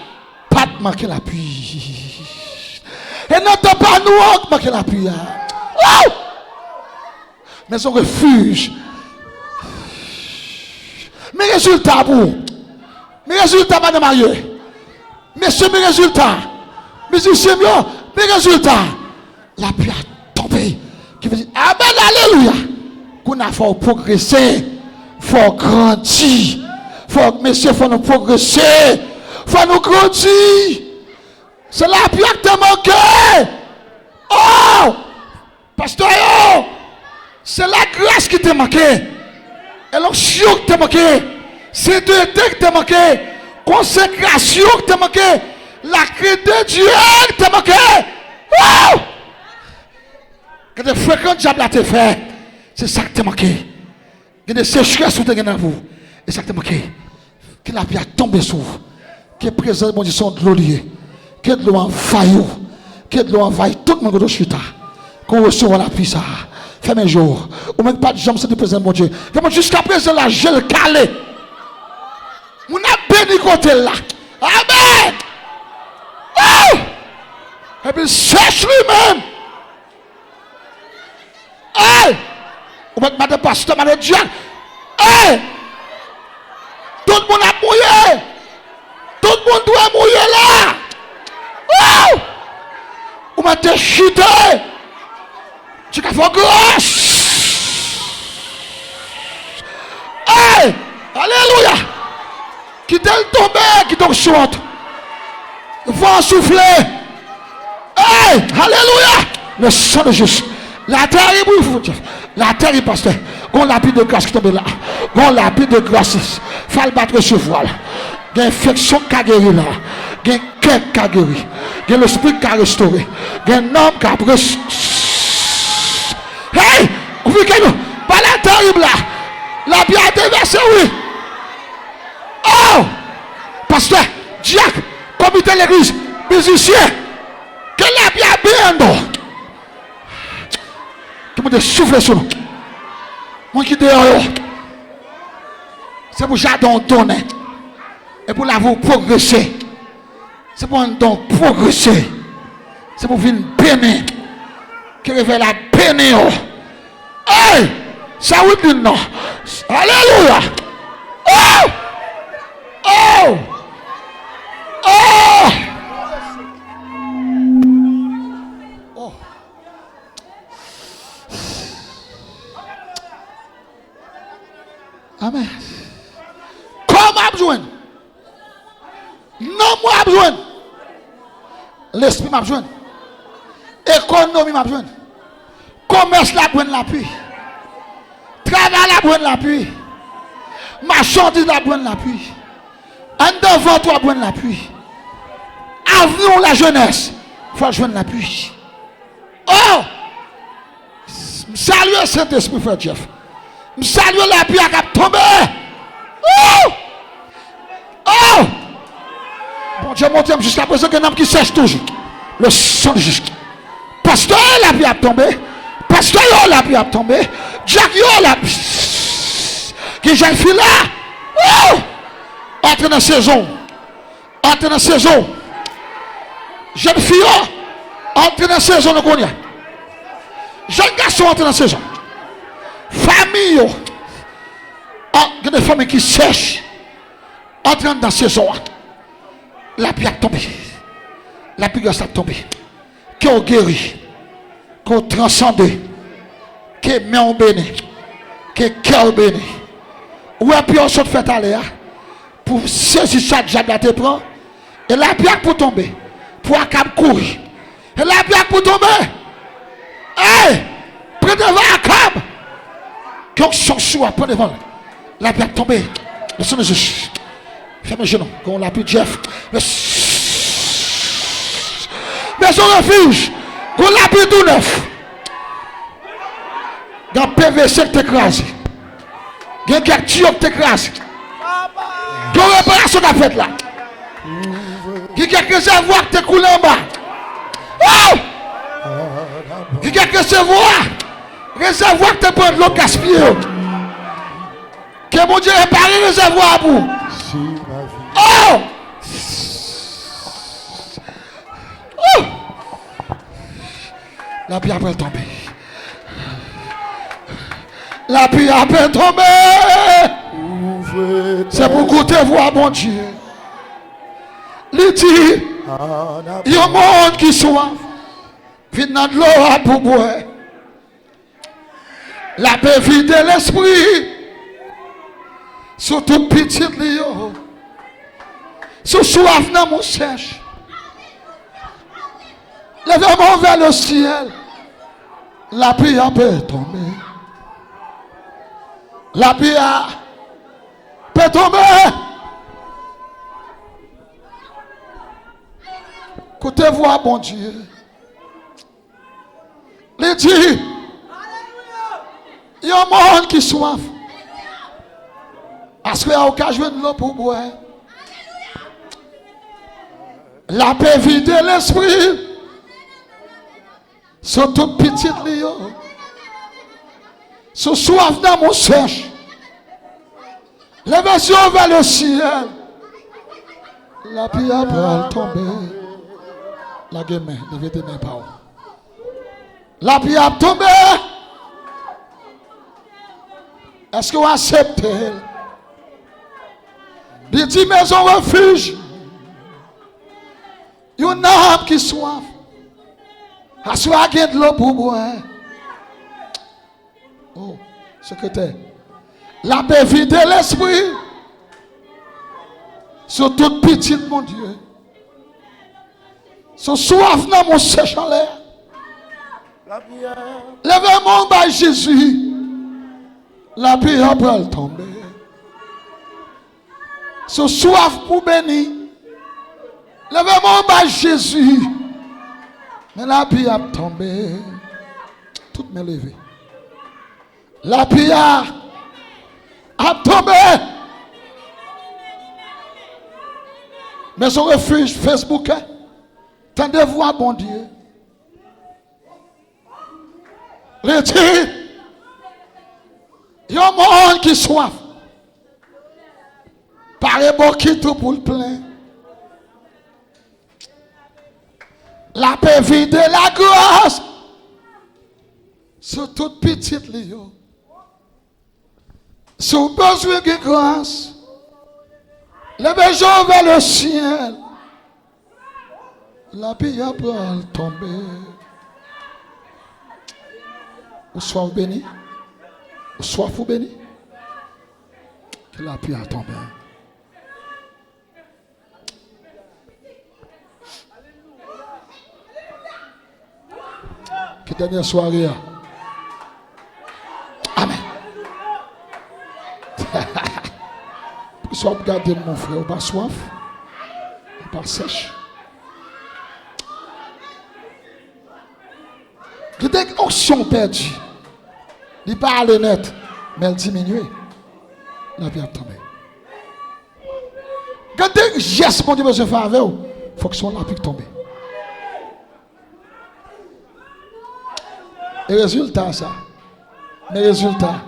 pas de manquer l'appui. Et Nathan Panou, manquer l'appui. Oh! Mais son refuge. Mes résultats, vous. Mes résultats, madame mariée. Messieurs, mes résultats. Musiciens, mes résultats. La pluie a tombé. Qui veut dire, Amen, alléluia. Qu'on a fait progresser. Faut grandir. Messieurs, faut nous progresser. Faut nous grandir. C'est la pierre qui t'a manqué. Oh! Pasteur, oh! C'est la grâce qui t'a manqué. Et l'onction qui t'a manqué. C'est de qui t'a manqué. Consécration qui t'a manqué. La crainte de Dieu qui t'a manqué. Oh! Quand tu fréquentes diable à te faire, c'est ça qui t'a manqué. Il y a des sécheresses qui sont dans vous. Et ça qui t'a manqué. Que la pierre tombe sur vous. Que présence mon Dieu sont de l'eau liée. Que de l'eau envahit. Que de l'eau envahit tout le monde de chute. Qu'on reçoit la puissance. Fais mes jours. Ou même pas de jambes, c'est de présence mon Dieu. Jusqu'à présent, la gel calé. On a béni côté là. Amen. Oh! Et puis sèche lui-même. Hey! Ou même madame pasteur, madame Dieu. Hey! Tout le monde a mouillé. Tout le monde doit mouiller là. Oh! Ou même te chuté. Tu as fait grâce. Hey! Alléluia! Qui t'est tombé, qui t'en chante. Va souffler. Hey! Alléluia! Le sang de Jésus. La terre est brûlée. La terre est pasteur. On l'a plus de grâce qui tombe là. On l'a plus de grâce. Il faut le battre sur voile. Il y a une infection qui a guéri là. Il y a un cœur qui a guéri. Il y a l'esprit qui a restauré. Il y a un homme qui a brûlé. Hey! Vous voyez que nous, pas la terrible là. La bière a déversé, oui. Oh! Pasteur, diacre, comité de l'église, musicien, que la bière bien non. Tout le monde souffle sur nous. Moi qui dehors, c'est pour j'adore donner. Et pour la vous progresser. C'est pour un don progresser. C'est pour venir bénir. Qui révèle la bénir. Hey! Ça vous dit non. Alléluia. Oh! Oh! Oh! Oh! Amen. L'esprit m'a besoin. Économie m'a besoin. Commerce la bonne l'appui. Travail la bonne l'appui. Marchandise la bonne l'appui. En devant toi bonne l'appui. Avenir la jeunesse. Il faut joindre l'appui. Oh! Salut Saint-Esprit, frère Jeff. Salut l'appui à cap tomber. Oh! Oh! Bon Dieu, mon Dieu, jusqu'à présent, il y a un homme qui sèche toujours. Le sang de Jésus. Pasteur, la pluie a tombé. Pasteur, la pluie a tombé. Jack, la pluie. Qui jeune fille là? Oh! Entre dans la saison. Entre dans la saison. Jeune fille, entre dans la saison, nous connaissons. Jeune garçon, entre dans la saison. Famille, il y a des familles qui sèchent. Entre dans la saison. La pluie a tombé. La pluie a tombé. Qui ont guéri. Qui ont transcendé. Qui est main béni. Qui est cœur béni. Ou puis on saute fait aller pour saisir chaque diable te prend. Et la pluie pour tomber. Pour accab courir. Et la pluie pour tomber. Hey! Prends devant accab. Qui ont changé à prendre devant. La pluie tomber. Le sang de Jésus. Fermez les genoux. Quand on l'a pu Jeff. Mais son refuge. Quand on l'a pu tout neuf. Dans PVC qui t'écrase. Il y a quelqu'un qui t'écrase. Il y a une réparation qui a fait là. Il y a quelques réservoirs qui t'écoulent en bas. Oh! Il y a quelques réservoirs qui te prennent l'eau gaspillée. Que mon Dieu répare les réservoirs à vous. Oh! Oh! La pluie après tomber. La pluie après tomber. C'est pour goûter voir mon Dieu. Il dit, il y a un monde qui soif. Vite dans de l'eau pour boire. La paix vide l'esprit. Sur toute petite lion. Sous soif dans mon sèche. Lèvez-moi vers le ciel. La pluie a peut tomber. La pluie a peut tomber. Écoutez-vous, bon Dieu. Il dit, il y a un monde qui soif. Parce qu'il y a occasion de l'eau pour boire. La paix vide l'esprit. Sur toute petite lion. Sur soif dans mon sèche. Lèvez-vous vers le ciel. La pluie a tomber. La gamin, levez tes mains par où. La pluie a tombé. Est-ce que vous acceptez? Il dit maison refuge. Il y a une âme qui soif. Assois de l'eau pour boire. Oh, secrétaire. La paix vide l'esprit. Sur toute petite, mon Dieu. Sur soif dans mon sèche en l'air. Lèvez-moi par Jésus. La pluie après tomber. Sur soif pour bénir. Lèvez-moi par Jésus. Mais la pluie a tombé. Toutes mes levées. La pluie a tombé. Mais son refuge Facebook. Tendez-vous à bon Dieu. Retire. Il y a un monde qui soif. Parez bon qui tout pour le plein. La paix vide la grâce. Sur toute petite lion. Sur besoin de grâce. Levez-vous vers le ciel. La pluie a tomber. Ou soit béni. Ou soit vous béni. Que la pluie a tombé. Dernière soirée. Amen. Soit regardez mon frère, on pas soif, on pas sèche. Il y a des options perdues. Il n'est pas allé net, mais elle diminue. La vie a tombé. Quand des gestes qu'on dit que je fais avec vous, il faut que soit là pour tomber. Et résultat, ça. Mes résultats.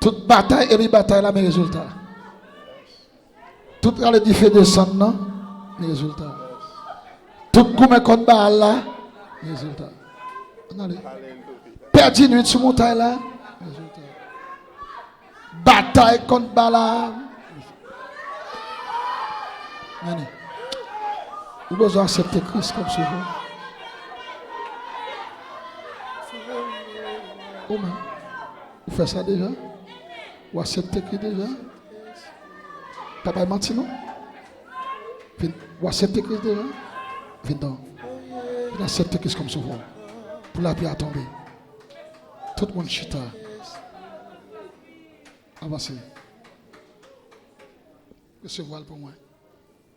Toute bataille et les batailles là, mes résultats. Tout le dit fait descendre, non? Mes résultats. Tout gourmet contre balle là, mes résultats. Allez. Perdu nuit sur montagne là, mes résultats. Bataille contre balle là. Vous avez besoin d'accepter Christ comme souvent. Comment? Vous faites ça déjà? Vous acceptez Christ déjà? Papa menti non? Vous acceptez Christ déjà? Viens donc. Vous acceptez Christ comme souvent. Pour la pierre à tomber. Tout le monde chita. Avancez. Recevoir pour moi.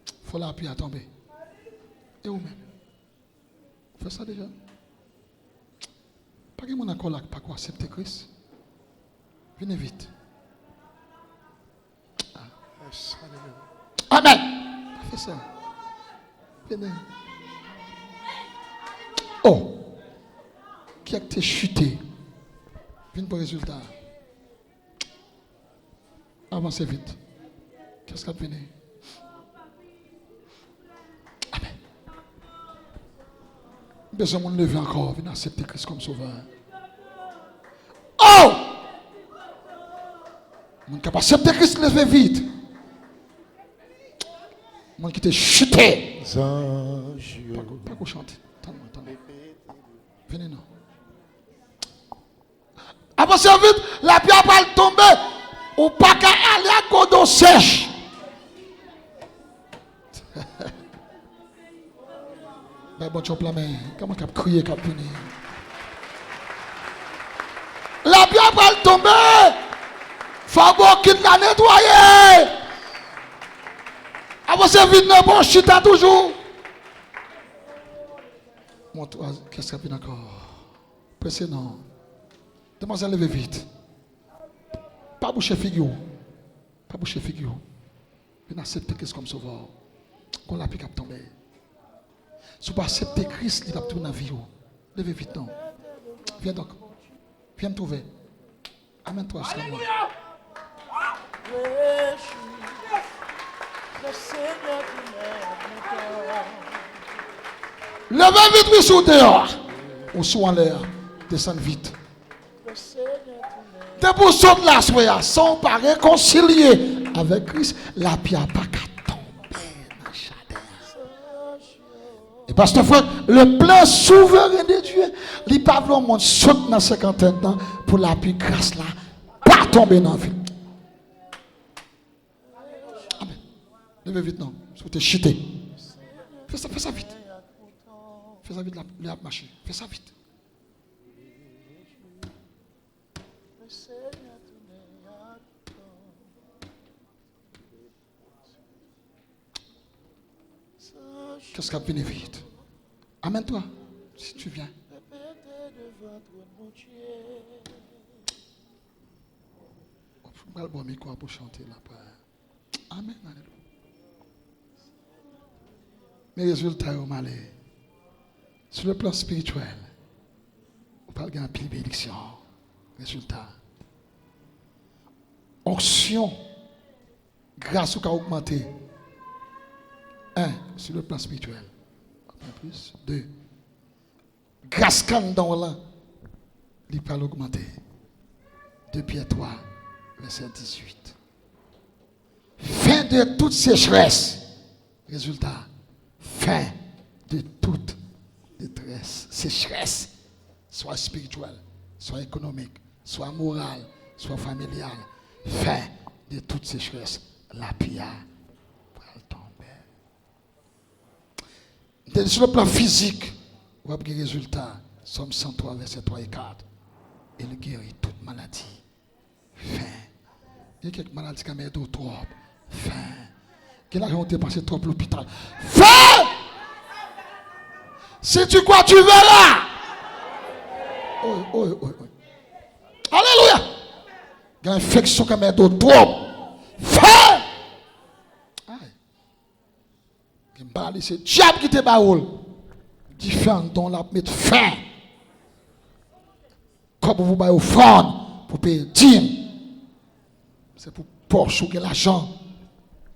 Il faut la pierre à tomber. Et vous-même? Vous faites ça déjà? Pas que mon accord là, pas quoi accepter Christ. Venez vite. Amen. Fais ça. Venez. Oh. Qui a été chuté? Venez pour le résultat. Avancez vite. Qu'est-ce qui a venu? Amen. Besoin de me lever encore. Venez accepter Christ comme sauveur. Oh! Mon capable d'accepter Christ, levez vite. Mon qui était chuté. Pas qu'on chante. Attendez. Venez non. Avancez vite. La pierre va tomber. Ou pas qu'à aller à Godot sèche. Ben bon, tu as plein comment tu as crié, tu as puni. La pierre va tomber. Faut qu'on quitte la nettoyer. Avancez vite, non, bon, chita toujours. Mon toi, qu'est-ce qu'il y a encore? Pressez non. Demoiselle, levez vite. Pas boucher figure. Pas boucher figure. Venez accepter Christ comme sauveur. Qu'on l'a pu tomber. Si vous acceptez Christ, il va tourner dans la vie. Levez vite, non. Viens donc. Viens me trouver. Amène-toi, c'est moi. Levez vite, oui, sous dehors. Ou sous en l'air. Descends vite. T'es pour sauter la soya sans pas réconcilier avec Christ. La pierre pas qu'à tomber dans le jardin. Et parce que frère, le plein souverain de Dieu, il pas vraiment saute dans 50 ans pour la pierre grâce là, pas tomber dans la vie. Amen. Levez vite, non. Si vous êtes chuté. Fais ça vite. Fais ça vite, la marcher. Fais ça vite. Qu'est-ce qu'il y a venu vite? Amène-toi, si tu viens. Je vais le micro pour chanter la prière. Amen. Alléluia. Mes résultats sont malés. Sur le plan spirituel, on parle d'un pile bénédiction. Résultat. Onction. Grâce au cas augmenté. 1. Sur le plan spirituel. Pas plus. 2. Grâce quand dans là, il peut l'augmenter. 2 Pierre 3, verset 18. Fin de toute sécheresse. Résultat. Fin de toute détresse. Sécheresse. Soit spirituelle, soit économique, soit morale, soit familiale. Fin de toute sécheresse. La pierre. Sur le plan physique, vous avez des résultats. Somme 103, verset 3 et 4. Il guérit toute maladie. Faim. Il y a quelques maladies qui ont trop trop. Faim. Quel argent t'es passé trop à l'hôpital? Faim! Si tu crois, tu verras. Oh. Alléluia. Il y a une infection qui est trop. Faim! C'est le diable qui te baoule. Différents dont la mettre fin. Comme vous avez offrande pour payer dîme. C'est pour Porsche ou l'argent.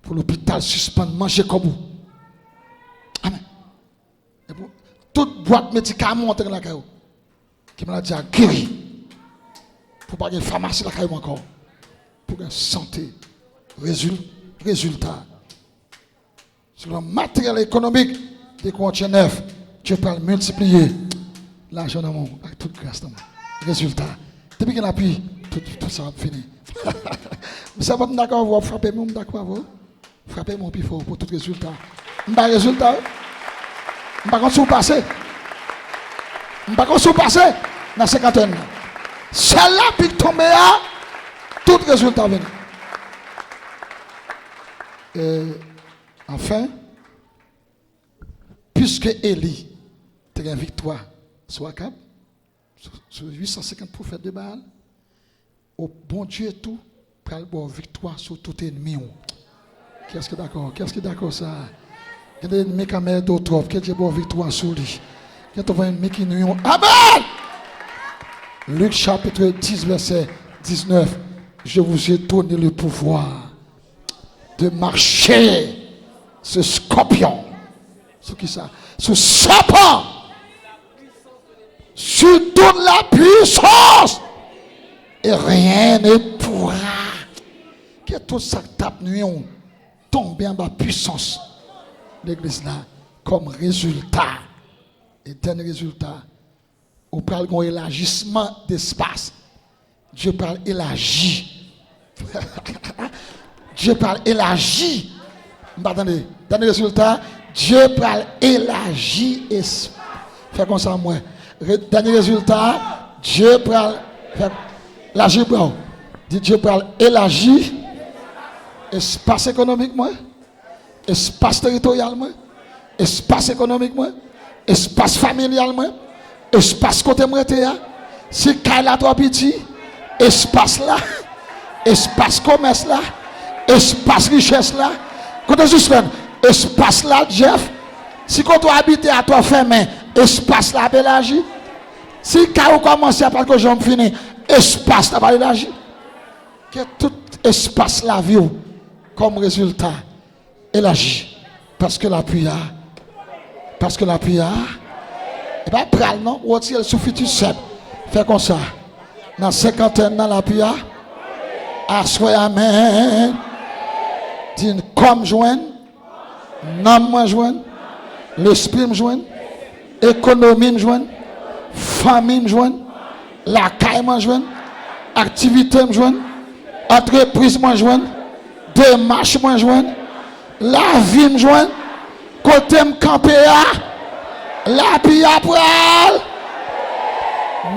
Pour l'hôpital suspendre manger comme vous. Amen. Et pour toute boîte médicaments dans la caillou. Qui m'a dit à guérir. Pour pas qu'il y ait pharmacie dans la caillou encore. Pour une santé. Résultat. Sur le matériel économique des comptes neufs, Dieu peut multiplier l'argent dans mon avec toute grâce dans mon résultat. Depuis qu'il appuie, tout ça va finir. Vous savez, d'accord, vous frappez mon d'accord, vous frappez mon plus fort pour tout résultat. Pas résultat. Pas contre sous passé. Pas contre sous passé dans 50 ans. Celle-là puis tomber à tout résultat venu. Enfin, puisque Élie a une victoire sur Akab, sur 850 prophètes de Baal, au bon Dieu tout, pour avoir victoire sur tout ennemi. Qu'est-ce que d'accord? Qu'est-ce que d'accord ça? Il y a des ennemis qui ont d'autres, qui ont victoire sur lui. Il y a des ennemis qui nous ont. Amen! Luc chapitre 10, verset 19. Je vous ai donné le pouvoir de marcher. Ce scorpion, ce qui ça, ce serpent, sur toute la puissance, et rien ne pourra. Que tout ça tape nuit, tombe en bas puissance. L'église là, comme résultat, et dernier résultat, on parle d'un élargissement d'espace. Dieu parle élargi. Dieu parle élargi. Attendez, dans le résultat, Dieu parle élargi espace. Fais comme ça, moi. Dernier résultat, Dieu parle élargi. Dieu parle élargi espace économique, moi. Espace territorial, moi. Espace économique, moi. Espace familial, moi. Espace côté moi, si Kaila trop petit, espace là. Espace commerce là. Espace richesse là. Quand tu espace là, Jeff, si quand tu habites à toi fermé, espace là, élargi. Si quand tu commences à parler que j'en finis, espace là, élargi. Que tout espace là, vie, comme résultat, élargi. Parce que la prière, et bien, pral, non, ou si elle suffit tout seul. Fais comme ça. Dans 50 ans, dans la prière, assoyez, amen. Dis comme joindre, nom me joindre, l'esprit me joindre, économie me joindre, famille me joindre, la caille me joindre, activité me joindre, entreprise me joindre, démarche me joindre, la vie me joindre, côté me camper la prière pour elle.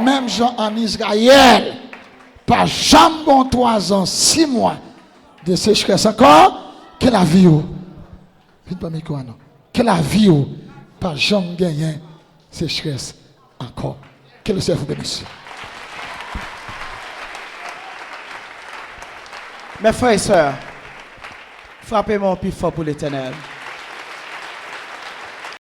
Même gens en Israël, pas jamais 3 ans, 6 mois de sécheresse encore. Que la vie, que la vie, pas jamais gagné sécheresse encore. Que le Seigneur vous bénisse. Mes frères et sœurs, frappez-moi plus fort pour l'Éternel.